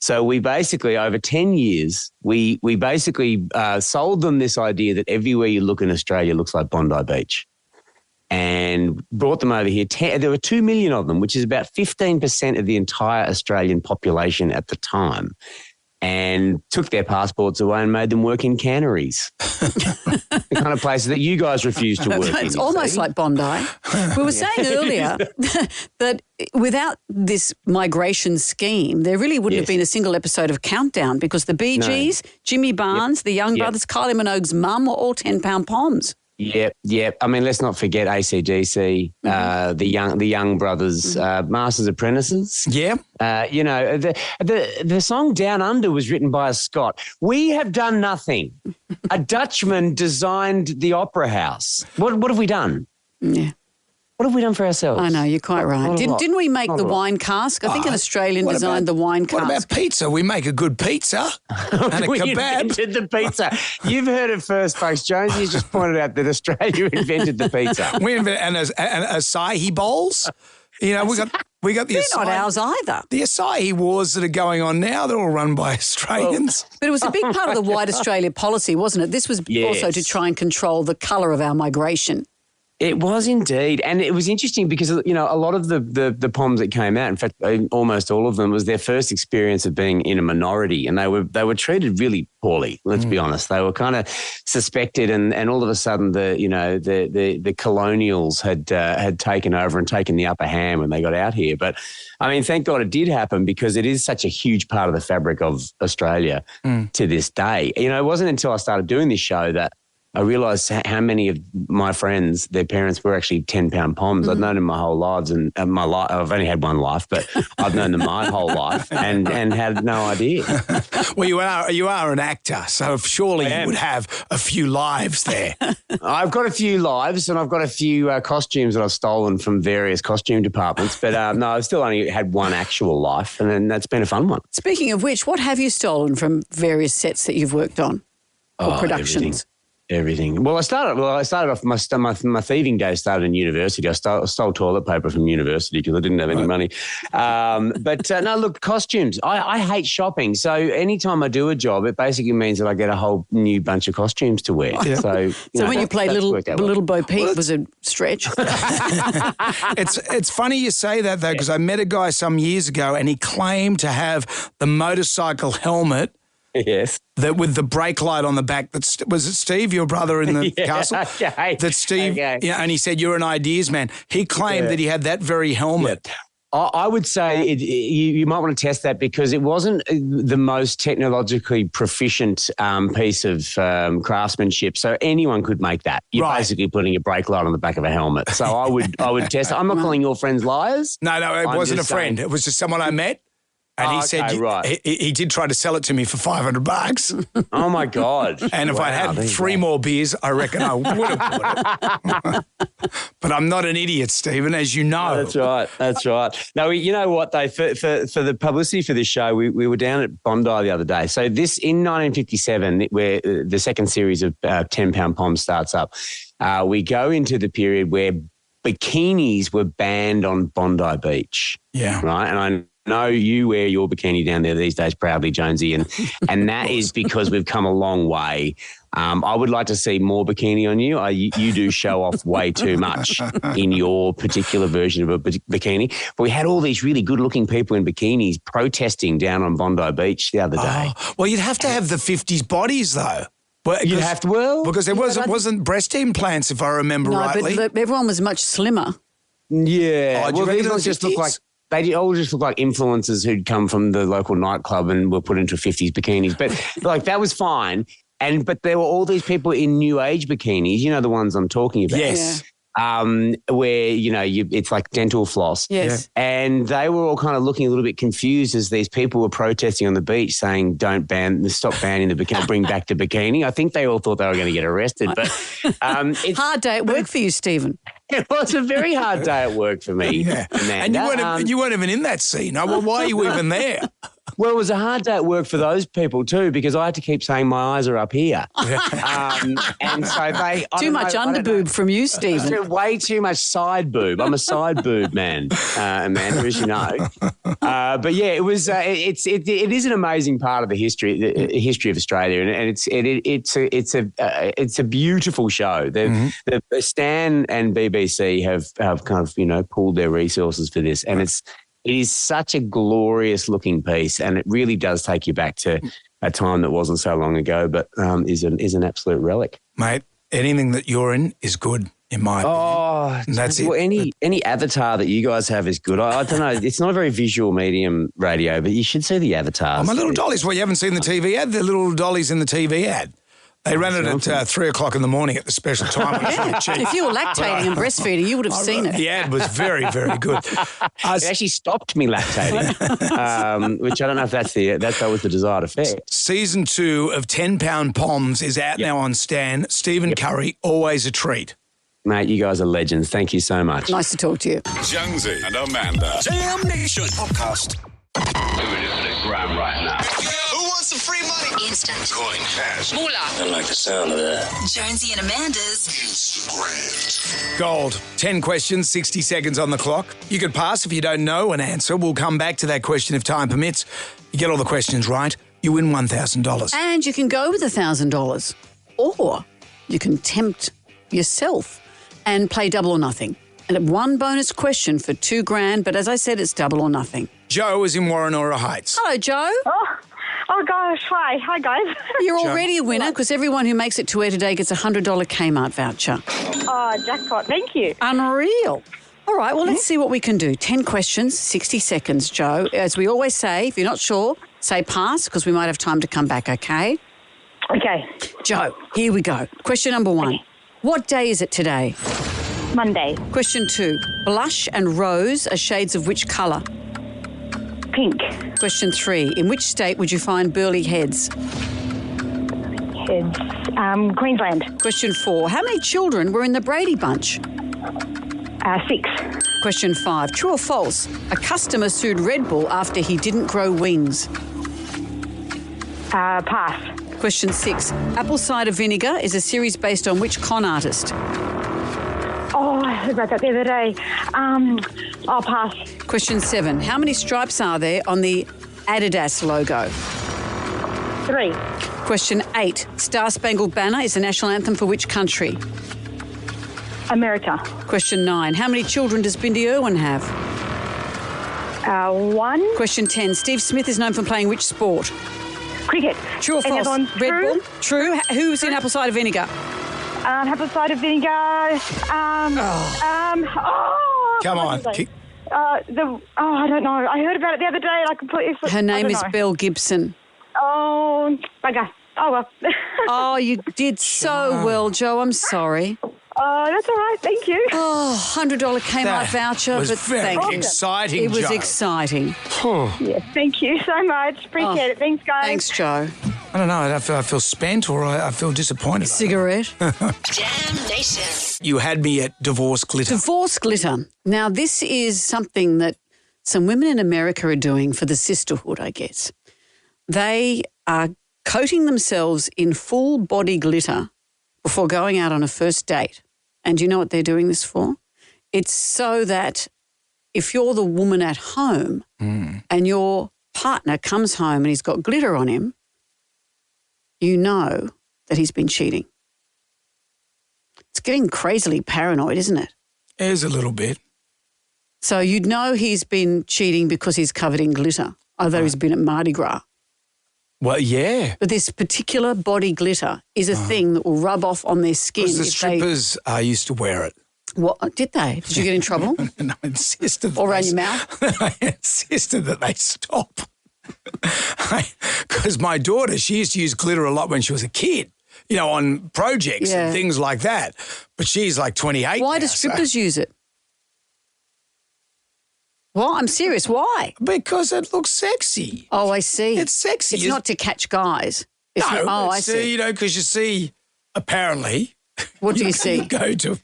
[SPEAKER 19] So we basically, over 10 years, we basically sold them this idea that everywhere you look in Australia looks like Bondi Beach. And brought them over here. There were 2 million of them, which is about 15% of the entire Australian population at the time, and took their passports away and made them work in canneries, the kind of places that you guys refuse to work in.
[SPEAKER 2] It's almost like Bondi. We were saying earlier that without this migration scheme, there really wouldn't have been a single episode of Countdown, because the Bee Gees, Jimmy Barnes, the Young Brothers, Kylie Minogue's mum were all 10 Pound Poms.
[SPEAKER 19] Yep. I mean, let's not forget AC/DC, the Young Brothers, Masters Apprentices.
[SPEAKER 1] Yeah.
[SPEAKER 19] The song Down Under was written by a Scot. We have done nothing. A Dutchman designed the Opera House. What have we done?
[SPEAKER 2] Yeah.
[SPEAKER 19] What have we done for ourselves?
[SPEAKER 2] I know, you're quite right. Didn't we make the wine cask? I think an Australian designed the wine cask.
[SPEAKER 1] What about pizza? We make a good pizza and a
[SPEAKER 19] we
[SPEAKER 1] kebab.
[SPEAKER 19] Invented the pizza. You've heard it first, folks. Jones, you just pointed out that Australia invented the pizza.
[SPEAKER 1] We invented and acai bowls. We got the
[SPEAKER 2] They're not ours either.
[SPEAKER 1] The acai wars that are going on now, they're all run by Australians.
[SPEAKER 2] But it was a big part of the White Australia policy, wasn't it? This was also to try and control the colour of our migration.
[SPEAKER 19] It was indeed. And it was interesting because, a lot of the Poms that came out, in fact, almost all of them, was their first experience of being in a minority, and they were treated really poorly, let's be honest. They were kind of suspected, and all of a sudden the colonials had taken over and taken the upper hand when they got out here. But, I mean, thank God it did happen, because it is such a huge part of the fabric of Australia to this day. It wasn't until I started doing this show that I realised how many of my friends, their parents were actually 10-pound poms. I've known them my whole lives, and I've only had one life, but I've known them my whole life and had no idea.
[SPEAKER 1] Well, you are an actor, so surely you would have a few lives there.
[SPEAKER 19] I've got a few lives, and I've got a few costumes that I've stolen from various costume departments, but no, I've still only had one actual life, and then that's been a fun one.
[SPEAKER 2] Speaking of which, what have you stolen from various sets that you've worked on or productions?
[SPEAKER 19] Everything. Well, I started off my thieving days started in university. I stole toilet paper from university because I didn't have any money. But no, look, costumes. I hate shopping. So anytime I do a job, it basically means that I get a whole new bunch of costumes to wear. Yeah. So
[SPEAKER 2] when you played Little Bo Peep was a stretch.
[SPEAKER 1] It's funny you say that, though, because I met a guy some years ago and he claimed to have the motorcycle helmet.
[SPEAKER 19] Yes.
[SPEAKER 1] That with the brake light on the back. Was it Steve, your brother in the castle?
[SPEAKER 19] Okay.
[SPEAKER 1] That Steve, and he said, you're an ideas man. He claimed that he had that very helmet.
[SPEAKER 19] Yeah. I would say you might want to test that because it wasn't the most technologically proficient piece of craftsmanship. So anyone could make that. You're basically putting a brake light on the back of a helmet. So I would test it. I'm not calling your friends liars.
[SPEAKER 1] No, it wasn't a friend. It was just someone I met. And he said, he did try to sell it to me for $500.
[SPEAKER 19] Oh, my God.
[SPEAKER 1] And if I had 3 more beers, I reckon I would have bought it. But I'm not an idiot, Stephen, as you know.
[SPEAKER 19] That's right. Now, you know what, though, for the publicity for this show, we were down at Bondi the other day. So in 1957, where the second series of 10-pound poms starts up, we go into the period where bikinis were banned on Bondi Beach.
[SPEAKER 1] Yeah.
[SPEAKER 19] Right? And I know you wear your bikini down there these days proudly, Jonesy, and that is because we've come a long way. I would like to see more bikini on you. You do show off way too much in your particular version of a bikini. But we had all these really good-looking people in bikinis protesting down on Bondi Beach the other day.
[SPEAKER 1] Well, you'd have to have the 50s bodies, though. Because there wasn't breast implants, if I remember rightly.
[SPEAKER 2] But everyone was much slimmer.
[SPEAKER 19] Yeah. These ones just look like... They all just look like influencers who'd come from the local nightclub and were put into 50s bikinis. But that was fine. But there were all these people in new age bikinis, you know, the ones I'm talking about.
[SPEAKER 1] Yes.
[SPEAKER 19] Where, it's like dental floss.
[SPEAKER 2] Yes.
[SPEAKER 19] And they were all kind of looking a little bit confused as these people were protesting on the beach saying, stop banning the bikini, bring back the bikini. I think they all thought they were going to get arrested. But it's
[SPEAKER 2] hard day at work for you, Stephen.
[SPEAKER 19] It was a very hard day at work for me.
[SPEAKER 1] Yeah. And you weren't even in that scene. Well, why are you even there?
[SPEAKER 19] Well, it was a hard day at work for those people too because I had to keep saying my eyes are up here. And so they...
[SPEAKER 2] Too much underboob from you, Stephen.
[SPEAKER 19] Way too much side boob. I'm a side boob man, Amanda, as you know. But yeah, it was. It is an amazing part of the history of Australia, and it's a beautiful show. The Stan and BBC have kind of pooled their resources for this, and it is such a glorious looking piece, and it really does take you back to a time that wasn't so long ago, but is an absolute relic.
[SPEAKER 1] Mate, anything that you're in is good, in my opinion. That's it.
[SPEAKER 19] Well, any avatar that you guys have is good. I don't know. It's not a very visual medium, radio, but you should see the avatars.
[SPEAKER 1] My little dollies. Well, you haven't seen the TV ad? The little dollies in the TV ad. They ran it at 3 o'clock in the morning at the special time.
[SPEAKER 2] If you were lactating and breastfeeding, you would have seen it.
[SPEAKER 1] The ad was very, very good.
[SPEAKER 19] It actually stopped me lactating, which I don't know if that was the desired effect.
[SPEAKER 1] Season 2 of 10-Pound Poms is out now on Stan. Stephen Curry, always a treat.
[SPEAKER 19] Mate, you guys are legends. Thank you so much.
[SPEAKER 2] Nice to talk to you.
[SPEAKER 17] Jonesy and Amanda. Jam Nation Podcast.
[SPEAKER 20] Who is the gram right now?
[SPEAKER 17] Who wants some free money?
[SPEAKER 9] Instant.
[SPEAKER 17] Coin cash.
[SPEAKER 9] Moolah.
[SPEAKER 20] I like the sound of that.
[SPEAKER 9] Jonesy and Amanda's
[SPEAKER 17] Instagram.
[SPEAKER 1] Gold. 10 questions, 60 seconds on the clock. You could pass if you don't know an answer. We'll come back to that question if time permits. You get all the questions right, you win $1,000.
[SPEAKER 2] And you can go with $1,000. Or you can tempt yourself and play double or nothing. And one bonus question for $2,000, but as I said, it's double or nothing.
[SPEAKER 1] Joe is in Warrenora Heights.
[SPEAKER 2] Hello, Joe.
[SPEAKER 21] Oh gosh. Hi, guys.
[SPEAKER 2] You're already a winner because everyone who makes it to air today gets a $100 Kmart voucher.
[SPEAKER 21] Oh, jackpot. Thank you.
[SPEAKER 2] Unreal. All right, well, let's see what we can do. 10 questions, 60 seconds, Joe. As we always say, if you're not sure, say pass because we might have time to come back, okay?
[SPEAKER 21] Okay.
[SPEAKER 2] Joe, here we go. Question number 1. What day is it today?
[SPEAKER 21] Monday.
[SPEAKER 2] Question 2. Blush and rose are shades of which colour?
[SPEAKER 21] Pink.
[SPEAKER 2] Question 3. In which state would you find Burleigh Heads?
[SPEAKER 21] Heads. Queensland.
[SPEAKER 2] Question 4. How many children were in the Brady Bunch?
[SPEAKER 21] 6.
[SPEAKER 2] Question 5. True or false? A customer sued Red Bull after he didn't grow wings.
[SPEAKER 21] Pass.
[SPEAKER 2] Question 6. Apple Cider Vinegar is a series based on which con artist?
[SPEAKER 21] Oh, I heard about that the other day. I'll pass.
[SPEAKER 2] Question 7. How many stripes are there on the Adidas logo?
[SPEAKER 21] 3.
[SPEAKER 2] Question 8. Star Spangled Banner is the national anthem for which country?
[SPEAKER 21] America.
[SPEAKER 2] Question 9. How many children does Bindi Irwin have?
[SPEAKER 21] 1.
[SPEAKER 2] Question 10. Steve Smith is known for playing which sport?
[SPEAKER 21] Cricket.
[SPEAKER 2] True or false? Red Bull? True. Who's in Apple Cider Vinegar?
[SPEAKER 21] Apple Cider Vinegar.
[SPEAKER 1] Come on.
[SPEAKER 21] I don't know. I heard about it the other day and I completely...
[SPEAKER 2] Her name is Belle Gibson.
[SPEAKER 21] Oh, bugger. Oh, well.
[SPEAKER 2] Oh, you did so well, Joe. I'm sorry.
[SPEAKER 21] Oh, that's all right. Thank you.
[SPEAKER 2] Oh, $100 Kmart voucher.
[SPEAKER 1] was
[SPEAKER 2] but
[SPEAKER 1] very
[SPEAKER 2] thank you.
[SPEAKER 1] exciting,
[SPEAKER 2] It was
[SPEAKER 1] Joe.
[SPEAKER 2] exciting.
[SPEAKER 21] Yes, thank you so much. Appreciate it. Thanks, guys.
[SPEAKER 2] Thanks, Joe.
[SPEAKER 1] I don't know. I feel spent or I feel disappointed.
[SPEAKER 2] Cigarette.
[SPEAKER 9] Jam Nation.
[SPEAKER 1] You had me at divorce glitter.
[SPEAKER 2] Divorce glitter. Now, this is something that some women in America are doing for the sisterhood, I guess. They are coating themselves in full body glitter before going out on a first date. And do you know what they're doing this for? It's so that if you're the woman at home and your partner comes home and he's got glitter on him, you know that he's been cheating. It's getting crazily paranoid, isn't it?
[SPEAKER 1] It is a little bit.
[SPEAKER 2] So you'd know he's been cheating because he's covered in glitter, although he's been at Mardi Gras.
[SPEAKER 1] Well, yeah.
[SPEAKER 2] But this particular body glitter is a thing that will rub off on their skin.
[SPEAKER 1] Because the
[SPEAKER 2] if
[SPEAKER 1] strippers used to wear it.
[SPEAKER 2] What did they? Did you get in trouble?
[SPEAKER 1] And I insisted.
[SPEAKER 2] Or around your mouth?
[SPEAKER 1] I insisted that they stop. Because my daughter, she used to use glitter a lot when she was a kid, you know, on projects and things like that. But she's like 28
[SPEAKER 2] Why
[SPEAKER 1] now,
[SPEAKER 2] do strippers use it? Well, I'm serious. Why?
[SPEAKER 1] Because it looks sexy.
[SPEAKER 2] Oh, I see.
[SPEAKER 1] It's sexy.
[SPEAKER 2] It's not to catch guys. It's
[SPEAKER 1] No,
[SPEAKER 2] not, I
[SPEAKER 1] it's,
[SPEAKER 2] see.
[SPEAKER 1] you know, because you see, apparently.
[SPEAKER 2] What do you
[SPEAKER 1] You
[SPEAKER 2] see?
[SPEAKER 1] go to,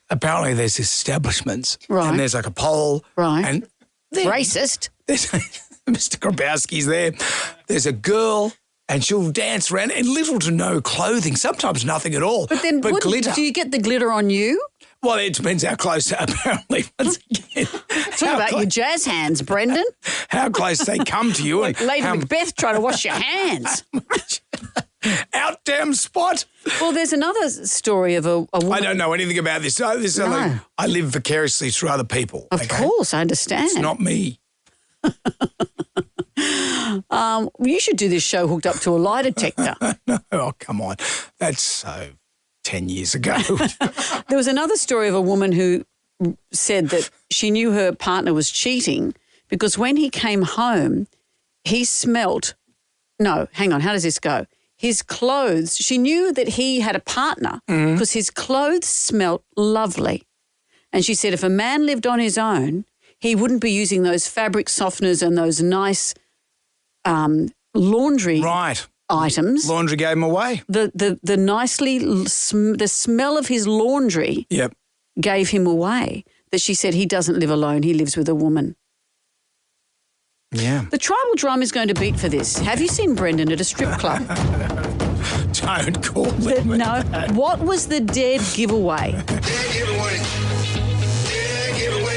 [SPEAKER 1] apparently there's establishments.
[SPEAKER 2] Right.
[SPEAKER 1] And there's like a pole.
[SPEAKER 2] Right.
[SPEAKER 1] And
[SPEAKER 2] Racist.
[SPEAKER 1] there's Mr. Grabowski's there. There's a girl and she'll dance around in little to no clothing, sometimes nothing at all.
[SPEAKER 2] But then
[SPEAKER 1] glitter.
[SPEAKER 2] do you get the glitter on you?
[SPEAKER 1] Well, it depends how close, apparently, once again.
[SPEAKER 2] Talk about your jazz hands, Brendan.
[SPEAKER 1] How close they come to you.
[SPEAKER 2] Like Lady Macbeth trying to wash your hands.
[SPEAKER 1] Out damn spot.
[SPEAKER 2] Well, there's another story of a woman.
[SPEAKER 1] I don't know anything about this.
[SPEAKER 2] No.
[SPEAKER 1] I live vicariously through other people.
[SPEAKER 2] Of course, I understand.
[SPEAKER 1] It's not me.
[SPEAKER 2] You should do this show hooked up to a lie detector.
[SPEAKER 1] No, oh, come on. That's so 10 years ago.
[SPEAKER 2] There was another story of a woman who said that she knew her partner was cheating because when he came home, he smelt. No, hang on. How does this go? His clothes, she knew that he had a partner because his clothes smelt lovely. And she said if a man lived on his own, he wouldn't be using those fabric softeners and those nice laundry items.
[SPEAKER 1] Laundry gave him away.
[SPEAKER 2] The smell of his laundry gave him away. That she said he doesn't live alone, he lives with a woman.
[SPEAKER 1] Yeah.
[SPEAKER 2] The tribal drum is going to beat for this. Have you seen Brendan at a strip club?
[SPEAKER 1] Don't call it.
[SPEAKER 2] No. What was the dead giveaway?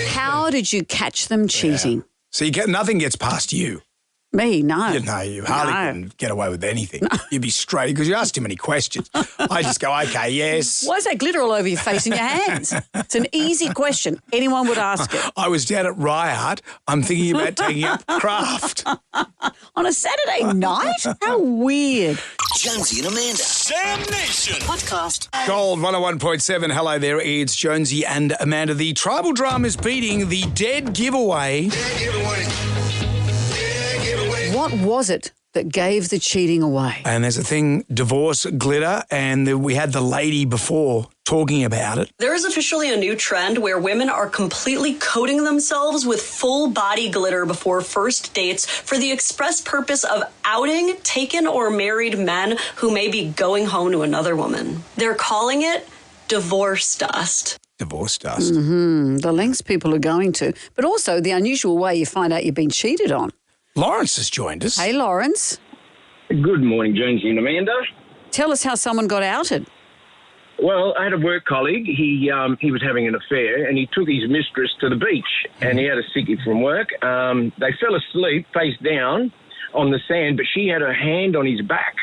[SPEAKER 2] How did you catch them cheating?
[SPEAKER 1] So nothing gets past you.
[SPEAKER 2] Me, no.
[SPEAKER 1] You hardly can get away with anything. No. You'd be straight because you asked too many questions. I just go, okay, yes.
[SPEAKER 2] Why is that glitter all over your face and your hands? It's an easy question. Anyone would ask it.
[SPEAKER 1] I was down at Riot. I'm thinking about taking up craft.
[SPEAKER 2] On a Saturday night? How weird.
[SPEAKER 17] Jonesy and Amanda. Jam Nation.
[SPEAKER 9] Podcast.
[SPEAKER 1] Gold 101.7. Hello there. It's Jonesy and Amanda. The tribal drum is beating the dead giveaway.
[SPEAKER 2] What was it that gave the cheating away.
[SPEAKER 1] And there's a thing, divorce glitter, and we had the lady before talking about it.
[SPEAKER 3] There is officially a new trend where women are completely coating themselves with full body glitter before first dates for the express purpose of outing taken or married men who may be going home to another woman. They're calling it divorce dust.
[SPEAKER 1] Divorce dust.
[SPEAKER 2] Mm-hmm. The lengths people are going to, but also the unusual way you find out you've been cheated on.
[SPEAKER 1] Lawrence has joined us.
[SPEAKER 2] Hey, Lawrence.
[SPEAKER 22] Good morning, Jonesy and Amanda.
[SPEAKER 2] Tell us how someone got outed.
[SPEAKER 22] Well, I had a work colleague. He was having an affair, and he took his mistress to the beach, and he had a sickie from work. They fell asleep face down on the sand, but she had her hand on his back.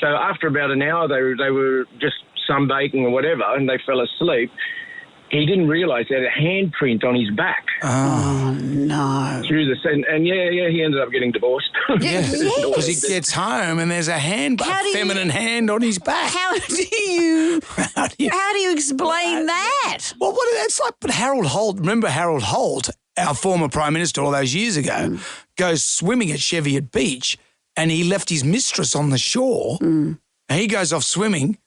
[SPEAKER 22] So after about an hour, they were just sunbaking or whatever, and they fell asleep. He didn't realise they had a handprint on his back.
[SPEAKER 2] Oh, no.
[SPEAKER 22] Through the sand. And, he ended up getting divorced.
[SPEAKER 1] Because he gets home and there's a feminine hand on his back.
[SPEAKER 2] How do you explain that?
[SPEAKER 1] Well, it's like, but Harold Holt, remember Harold Holt, our former Prime Minister all those years ago, goes swimming at Cheviot Beach and he left his mistress on the shore. And he goes off swimming,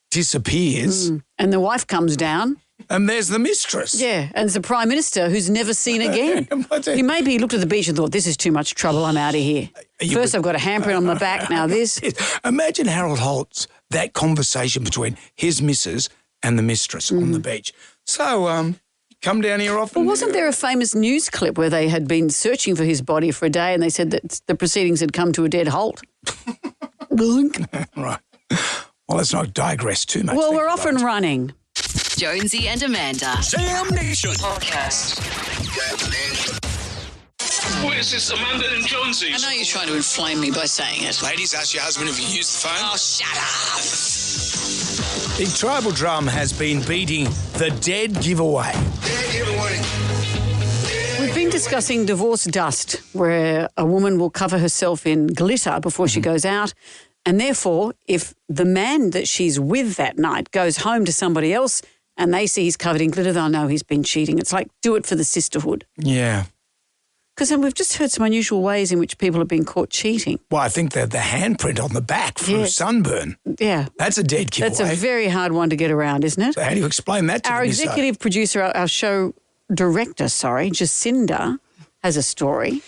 [SPEAKER 1] disappears.
[SPEAKER 2] And the wife comes down.
[SPEAKER 1] And there's the mistress.
[SPEAKER 2] Yeah, and it's the Prime Minister who's never seen again. He looked at the beach and thought, this is too much trouble, I'm out of here. First I've got a handprint on my back, now this.
[SPEAKER 1] Imagine Harold Holt's, that conversation between his missus and the mistress on the beach. So, come down here often?
[SPEAKER 2] Well, wasn't there a famous news clip where they had been searching for his body for a day and they said that the proceedings had come to a dead halt?
[SPEAKER 1] Right. Well, let's not digress too much.
[SPEAKER 2] Well, we're off and running.
[SPEAKER 9] Jonesy and Amanda.
[SPEAKER 17] Jam Nation
[SPEAKER 9] Podcast.
[SPEAKER 17] Where's this Amanda and Jonesy?
[SPEAKER 23] I know you're trying to inflame me by saying it.
[SPEAKER 1] Ladies, ask your husband if you use the phone.
[SPEAKER 23] Oh, shut up.
[SPEAKER 1] The Tribal Drum has been beating the dead giveaway.
[SPEAKER 2] We've been discussing divorce dust, where a woman will cover herself in glitter before she goes out. And therefore, if the man that she's with that night goes home to somebody else and they see he's covered in glitter, they'll know he's been cheating. It's like, do it for the sisterhood.
[SPEAKER 1] Yeah.
[SPEAKER 2] Because then we've just heard some unusual ways in which people have been caught cheating.
[SPEAKER 1] Well, I think that the handprint on the back through sunburn.
[SPEAKER 2] Yeah.
[SPEAKER 1] That's a dead giveaway.
[SPEAKER 2] That's a very hard one to get around, isn't it?
[SPEAKER 1] So how do you explain that to
[SPEAKER 2] Our executive producer, our show director, Jacinda, has a story.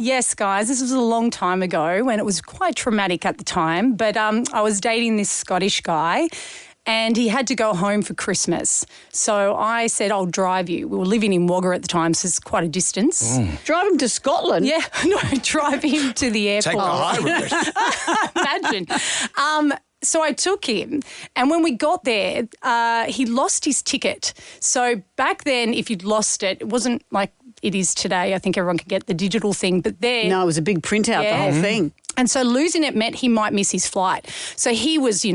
[SPEAKER 24] Yes, guys, this was a long time ago and it was quite traumatic at the time, but I was dating this Scottish guy and he had to go home for Christmas. So I said, I'll drive you. We were living in Wagga at the time, so it's quite a distance.
[SPEAKER 2] Drive him to Scotland?
[SPEAKER 24] Yeah, no, drive him to the airport.
[SPEAKER 1] Take the high route.
[SPEAKER 24] Imagine. So I took him, and when we got there, he lost his ticket. So back then, if you'd lost it, it wasn't like it is today. I think everyone can get the digital thing, but there...
[SPEAKER 2] No, it was a big printout, the whole thing.
[SPEAKER 24] And so losing it meant he might miss his flight. So he was,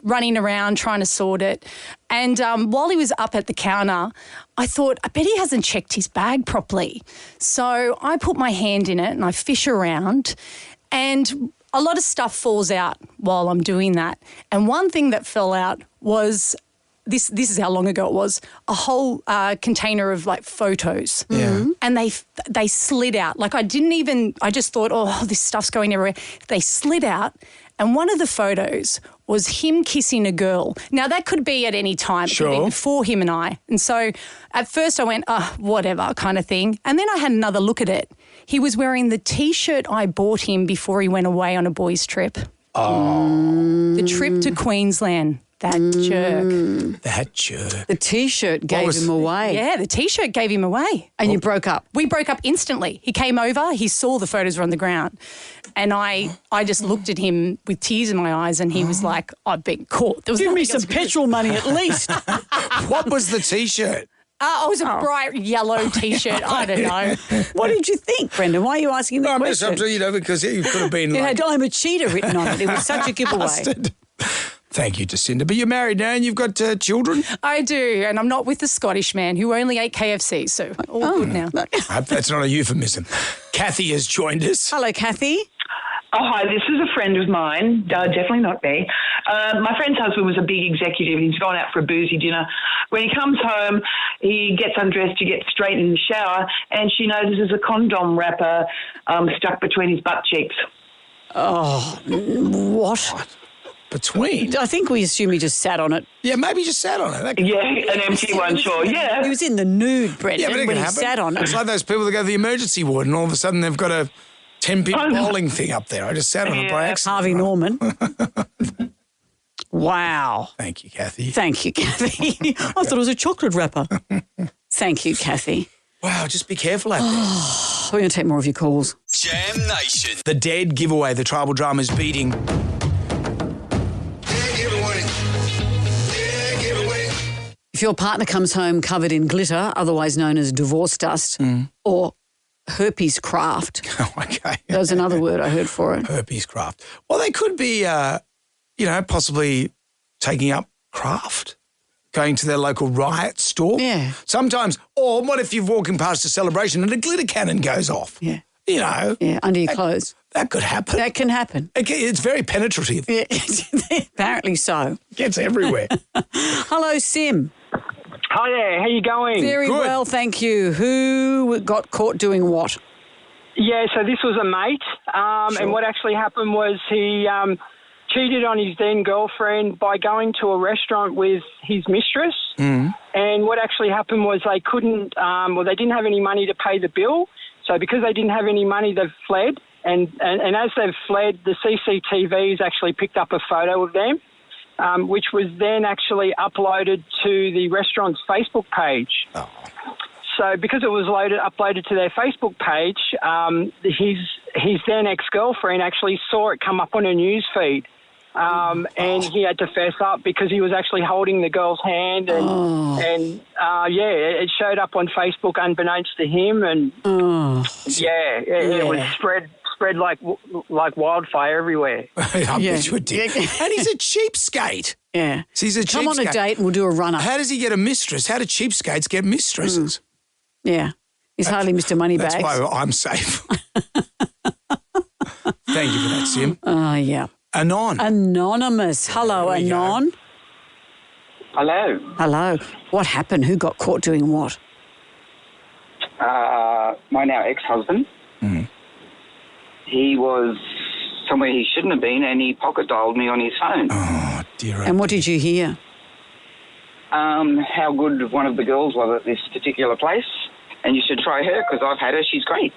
[SPEAKER 24] running around trying to sort it. And while he was up at the counter, I thought, I bet he hasn't checked his bag properly. So I put my hand in it and I fish around and a lot of stuff falls out while I'm doing that. And one thing that fell out was... This is how long ago it was, a whole container of like photos.
[SPEAKER 1] Yeah.
[SPEAKER 24] And they slid out. Like I just thought, oh, this stuff's going everywhere. They slid out and one of the photos was him kissing a girl. Now that could be at any time. It could be before him and I. And so at first I went, whatever kind of thing. And then I had another look at it. He was wearing the T-shirt I bought him before he went away on a boys' trip.
[SPEAKER 1] Oh.
[SPEAKER 24] The trip to Queensland. That jerk.
[SPEAKER 1] That jerk.
[SPEAKER 2] The T-shirt gave him away.
[SPEAKER 24] Yeah, the T-shirt gave him away.
[SPEAKER 2] And you broke up?
[SPEAKER 24] We broke up instantly. He came over, he saw the photos were on the ground, and I just looked at him with tears in my eyes and he was like, I've been caught. There was
[SPEAKER 2] Give me some petrol money at least.
[SPEAKER 1] What was the T-shirt?
[SPEAKER 24] It was a bright yellow T-shirt. I don't know.
[SPEAKER 2] What did you think, Brendan? Why are you asking the question?
[SPEAKER 1] Because it could have been
[SPEAKER 2] It
[SPEAKER 1] like...
[SPEAKER 2] had I'm a cheater written on it. It was such a giveaway.
[SPEAKER 1] Thank you, Jacinda. But you're married now and you've got children?
[SPEAKER 24] I do, and I'm not with the Scottish man who only ate KFC, so all good now.
[SPEAKER 1] I hope that's not a euphemism. Kathy has joined us.
[SPEAKER 2] Hello, Kathy.
[SPEAKER 25] Oh, hi, this is a friend of mine, definitely not me. My friend's husband was a big executive. He's gone out for a boozy dinner. When he comes home, he gets undressed to get straight in the shower, and she notices a condom wrapper stuck between his butt cheeks.
[SPEAKER 2] Oh, what?
[SPEAKER 1] Between?
[SPEAKER 2] I think we assume he just sat on it.
[SPEAKER 1] Yeah, maybe he just sat on it.
[SPEAKER 25] An empty one, sure, yeah.
[SPEAKER 2] He was in the nude, Brendan,
[SPEAKER 1] Yeah, but it
[SPEAKER 2] when
[SPEAKER 1] can
[SPEAKER 2] he
[SPEAKER 1] happen.
[SPEAKER 2] sat on it.
[SPEAKER 1] It's like those people that go to the emergency ward and all of a sudden they've got a 10-pin bowling thing up there. I just sat on it by accident.
[SPEAKER 2] Harvey Norman. Wow.
[SPEAKER 1] Thank you, Kathy.
[SPEAKER 2] Thank you, Kathy. I thought it was a chocolate wrapper. Thank you, Kathy.
[SPEAKER 1] Wow, just be careful out there.
[SPEAKER 2] We're going to take more of your calls.
[SPEAKER 17] Jam Nation.
[SPEAKER 1] The Dead giveaway, the tribal drama is beating.
[SPEAKER 2] If your partner comes home covered in glitter, otherwise known as divorce dust, or herpes craft.
[SPEAKER 1] Oh, okay.
[SPEAKER 2] That was another word I heard for it.
[SPEAKER 1] Herpes craft. Well, they could be, possibly taking up craft, going to their local riot store.
[SPEAKER 2] Yeah.
[SPEAKER 1] Sometimes, or what if you're walking past a celebration and a glitter cannon goes off?
[SPEAKER 2] Yeah.
[SPEAKER 1] You know.
[SPEAKER 2] Yeah, under your clothes.
[SPEAKER 1] That could happen.
[SPEAKER 2] That can happen.
[SPEAKER 1] It's very penetrative.
[SPEAKER 2] Yeah, apparently so.
[SPEAKER 1] Gets everywhere.
[SPEAKER 2] Hello, Sim.
[SPEAKER 4] Hi there, how you going?
[SPEAKER 2] Very well, thank you. Who got caught doing what?
[SPEAKER 4] Yeah, so this was a mate, and what actually happened was he cheated on his then girlfriend by going to a restaurant with his mistress. And what actually happened was they couldn't, they didn't have any money to pay the bill. So because they didn't have any money, they've fled. And as they've fled, the CCTV's actually picked up a photo of them, which was then actually uploaded to the restaurant's Facebook page.
[SPEAKER 1] Oh.
[SPEAKER 4] So because it was uploaded to their Facebook page, his then ex-girlfriend actually saw it come up on a news feed. And he had to fess up because he was actually holding the girl's hand, and it showed up on Facebook unbeknownst to him, and it was spread like wildfire everywhere.
[SPEAKER 1] I bet you it did. And he's a cheapskate.
[SPEAKER 2] Yeah.
[SPEAKER 1] So he's a cheapskate.
[SPEAKER 2] Come on a date and we'll do a run-up.
[SPEAKER 1] How does he get a mistress? How do cheapskates get mistresses?
[SPEAKER 2] Yeah. He's hardly Mr. Moneybags.
[SPEAKER 1] That's why I'm safe. Thank you for that, Sim.
[SPEAKER 2] Yeah.
[SPEAKER 1] Anonymous.
[SPEAKER 2] Hello, Anon.
[SPEAKER 6] Hello.
[SPEAKER 2] Hello. What happened? Who got caught doing what?
[SPEAKER 6] My now ex-husband. He was somewhere he shouldn't have been, and he pocket dialed me on his phone.
[SPEAKER 1] Oh, dear.
[SPEAKER 2] And what did you hear?
[SPEAKER 6] How good one of the girls was at this particular place, and you should try her because I've had her. She's great.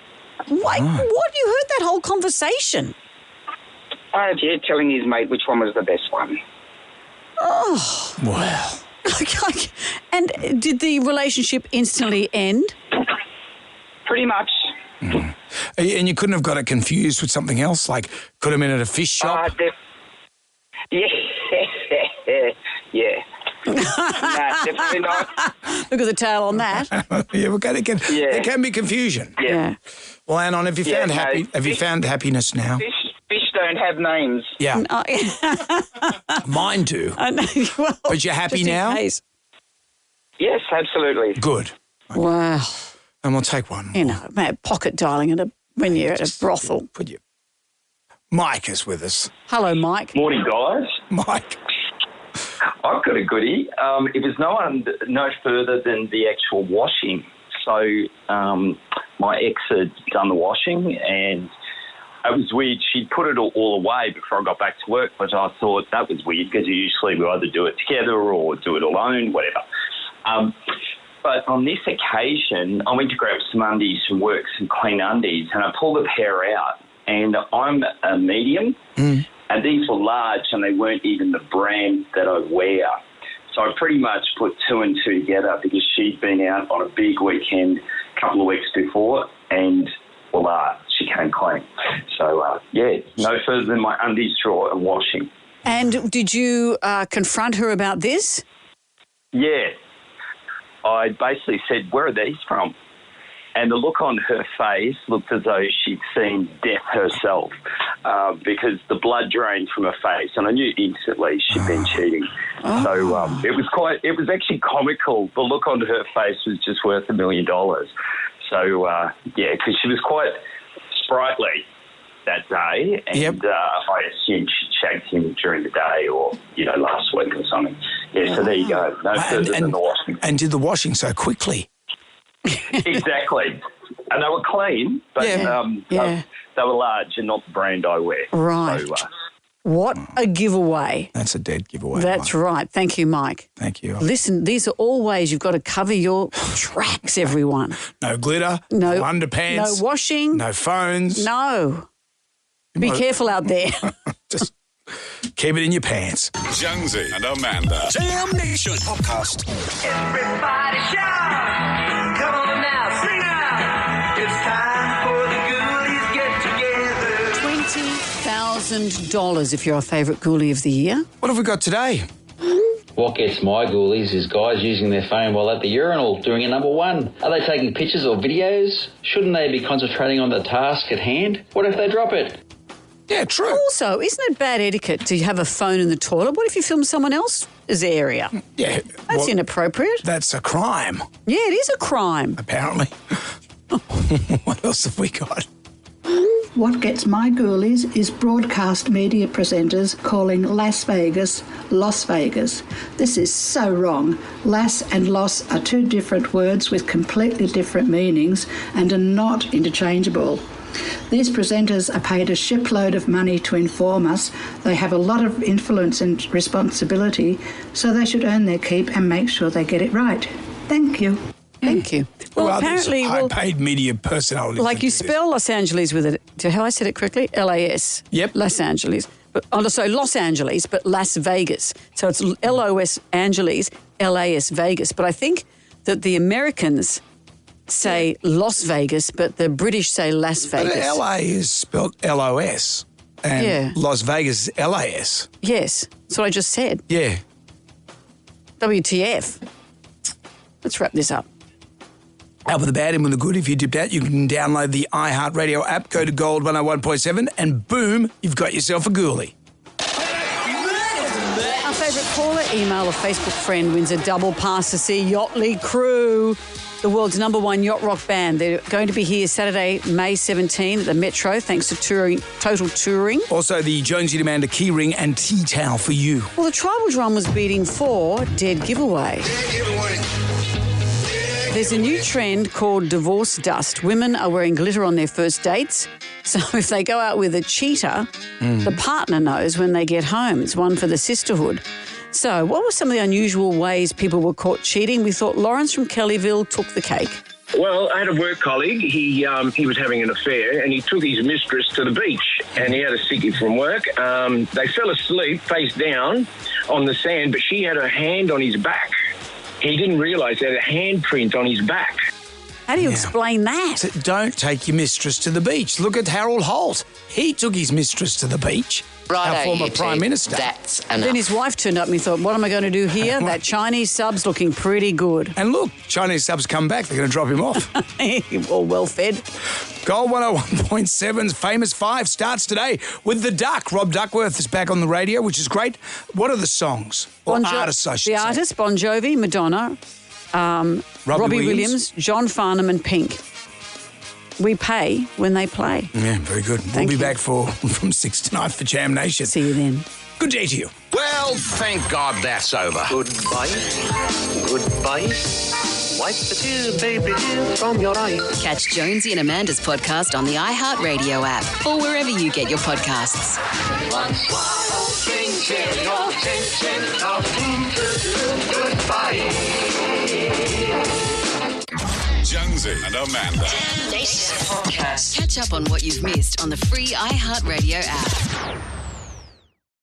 [SPEAKER 2] Wait, what? You heard that whole conversation?
[SPEAKER 6] Yeah, telling his mate which one was the best one.
[SPEAKER 2] Oh.
[SPEAKER 1] Well.
[SPEAKER 2] And did the relationship instantly end?
[SPEAKER 6] Pretty much.
[SPEAKER 1] And you couldn't have got it confused with something else, like could have been at a fish shop?
[SPEAKER 6] Yeah. Nah, definitely not.
[SPEAKER 2] Look at the tail on that.
[SPEAKER 1] There can be confusion.
[SPEAKER 6] Yeah.
[SPEAKER 1] Well, Anon, have you found happiness now?
[SPEAKER 6] Fish don't have names.
[SPEAKER 1] Yeah. Mine do.
[SPEAKER 2] Well,
[SPEAKER 1] but you're happy now?
[SPEAKER 6] Yes, absolutely.
[SPEAKER 1] Good.
[SPEAKER 2] Wow.
[SPEAKER 1] And we'll take one more.
[SPEAKER 2] You know, pocket dialing when you're at a brothel.
[SPEAKER 1] Mike is with us.
[SPEAKER 2] Hello, Mike.
[SPEAKER 7] Morning, guys.
[SPEAKER 1] Mike.
[SPEAKER 7] I've got a goodie. It was no further than the actual washing. So my ex had done the washing, and it was weird. She'd put it all away before I got back to work, but I thought that was weird because usually we either do it together or do it alone, whatever. But on this occasion, I went to grab some undies from work, some clean undies, and I pulled the pair out. And I'm a medium, and these were large, and they weren't even the brand that I wear. So I pretty much put two and two together because she'd been out on a big weekend a couple of weeks before, and voila, she came clean. So, no further than my undies drawer and washing.
[SPEAKER 2] And did you confront her about this?
[SPEAKER 7] Yeah. I basically said, where are these from? And the look on her face looked as though she'd seen death herself because the blood drained from her face, and I knew instantly she'd been cheating. So it was actually comical. The look on her face was just worth $1 million. So, because she was quite sprightly that day, and I assumed she'd shagged him during the day or, last week or something. Yeah, so there you go. No further than the washing.
[SPEAKER 1] And did the washing so quickly.
[SPEAKER 7] Exactly. And they were clean, but they were large and not the brand I wear.
[SPEAKER 2] Right.
[SPEAKER 7] So,
[SPEAKER 2] what a giveaway.
[SPEAKER 1] That's a dead giveaway.
[SPEAKER 2] That's right. Thank you, Mike.
[SPEAKER 1] Thank you.
[SPEAKER 2] Listen, these are all ways you've got to cover your tracks, everyone.
[SPEAKER 1] No glitter, no underpants.
[SPEAKER 2] No washing.
[SPEAKER 1] No phones.
[SPEAKER 2] No. Be careful out there.
[SPEAKER 1] Just keep it in your pants.
[SPEAKER 17] Jonesy and Amanda. Jam Nation Podcast.
[SPEAKER 23] Everybody shout! Come on now, sing out! It's time for the Ghoulies get together.
[SPEAKER 2] $20,000 if you're our favourite ghoulie of the year.
[SPEAKER 1] What have we got today?
[SPEAKER 8] What gets my ghoulies is guys using their phone while at the urinal doing a number one. Are they taking pictures or videos? Shouldn't they be concentrating on the task at hand? What if they drop it?
[SPEAKER 1] Yeah, true.
[SPEAKER 2] Also, isn't it bad etiquette to have a phone in the toilet? What if you film someone else's area?
[SPEAKER 1] Yeah.
[SPEAKER 2] That's inappropriate.
[SPEAKER 1] That's a crime.
[SPEAKER 2] Yeah, it is a crime.
[SPEAKER 1] Apparently. What else have we got?
[SPEAKER 12] What gets my ghoulies is broadcast media presenters calling Las Vegas, Los Vegas. This is so wrong. Las and Los are two different words with completely different meanings and are not interchangeable. These presenters are paid a shipload of money to inform us. They have a lot of influence and responsibility, so they should earn their keep and make sure they get it right. Thank you.
[SPEAKER 2] Thank you. Well, apparently,
[SPEAKER 1] high-paid media personalities.
[SPEAKER 2] like you spell Los Angeles with it. Have I said it correctly? L-A-S.
[SPEAKER 1] Yep.
[SPEAKER 2] Los Angeles. So Los Angeles, but Las Vegas. So it's L-O-S Angeles, L-A-S Vegas. But I think that the Americans say Las Vegas, but the British say Las Vegas.
[SPEAKER 1] But L-A is spelled L-O-S. And Las Vegas is L-A-S.
[SPEAKER 2] Yes. That's what I just said.
[SPEAKER 1] Yeah.
[SPEAKER 2] WTF. Let's wrap this up.
[SPEAKER 1] Out with the bad, in with the good. If you dipped out, you can download the iHeartRadio app, go to Gold 101.7, and boom, you've got yourself a ghoulie.
[SPEAKER 2] Our favourite caller, email, or Facebook friend wins a double pass to see Yachtly Crew, the world's #1 yacht rock band. They're going to be here Saturday, May 17 at the Metro, thanks to Total Touring.
[SPEAKER 1] Also, the Jonesy and Amanda key ring and tea towel for you.
[SPEAKER 2] Well, the Tribal Drum was beating 4 Dead Giveaway. There's a new trend called divorce dust. Women are wearing glitter on their first dates. So if they go out with a cheater, the partner knows when they get home. It's one for the sisterhood. So what were some of the unusual ways people were caught cheating? We thought Lawrence from Kellyville took the cake.
[SPEAKER 22] Well, I had a work colleague. He was having an affair, and he took his mistress to the beach, and he had a sickie from work. They fell asleep face down on the sand, but she had her hand on his back. He didn't realise he had a handprint on his back.
[SPEAKER 2] How do you explain that?
[SPEAKER 1] So don't take your mistress to the beach. Look at Harold Holt. He took his mistress to the beach. Our former Prime Minister.
[SPEAKER 2] That's enough. Then his wife turned up and he thought, what am I going to do here? That Chinese sub's looking pretty good.
[SPEAKER 1] And look, Chinese subs come back. They're going to drop him off.
[SPEAKER 2] All well fed.
[SPEAKER 1] Gold 101.7's Famous 5 starts today with The Duck. Rob Duckworth is back on the radio, which is great. What are the songs? Or artists, I should say.
[SPEAKER 2] The artists, Bon Jovi, Madonna, Robbie Williams, John Farnham and Pink. We pay when they play.
[SPEAKER 1] Yeah, very good. We'll be back from 6 tonight for Jam Nation.
[SPEAKER 2] See you then.
[SPEAKER 1] Good day to you.
[SPEAKER 17] Well, thank God that's over.
[SPEAKER 23] Goodbye. Goodbye. Wipe the tears, baby, tears from your eyes.
[SPEAKER 9] Catch Jonesy and Amanda's podcast on the iHeartRadio app or wherever you get your podcasts.
[SPEAKER 17] Jonesy and Amanda.
[SPEAKER 9] Jam Nation podcast. Catch up on what you've missed on the free iHeartRadio app.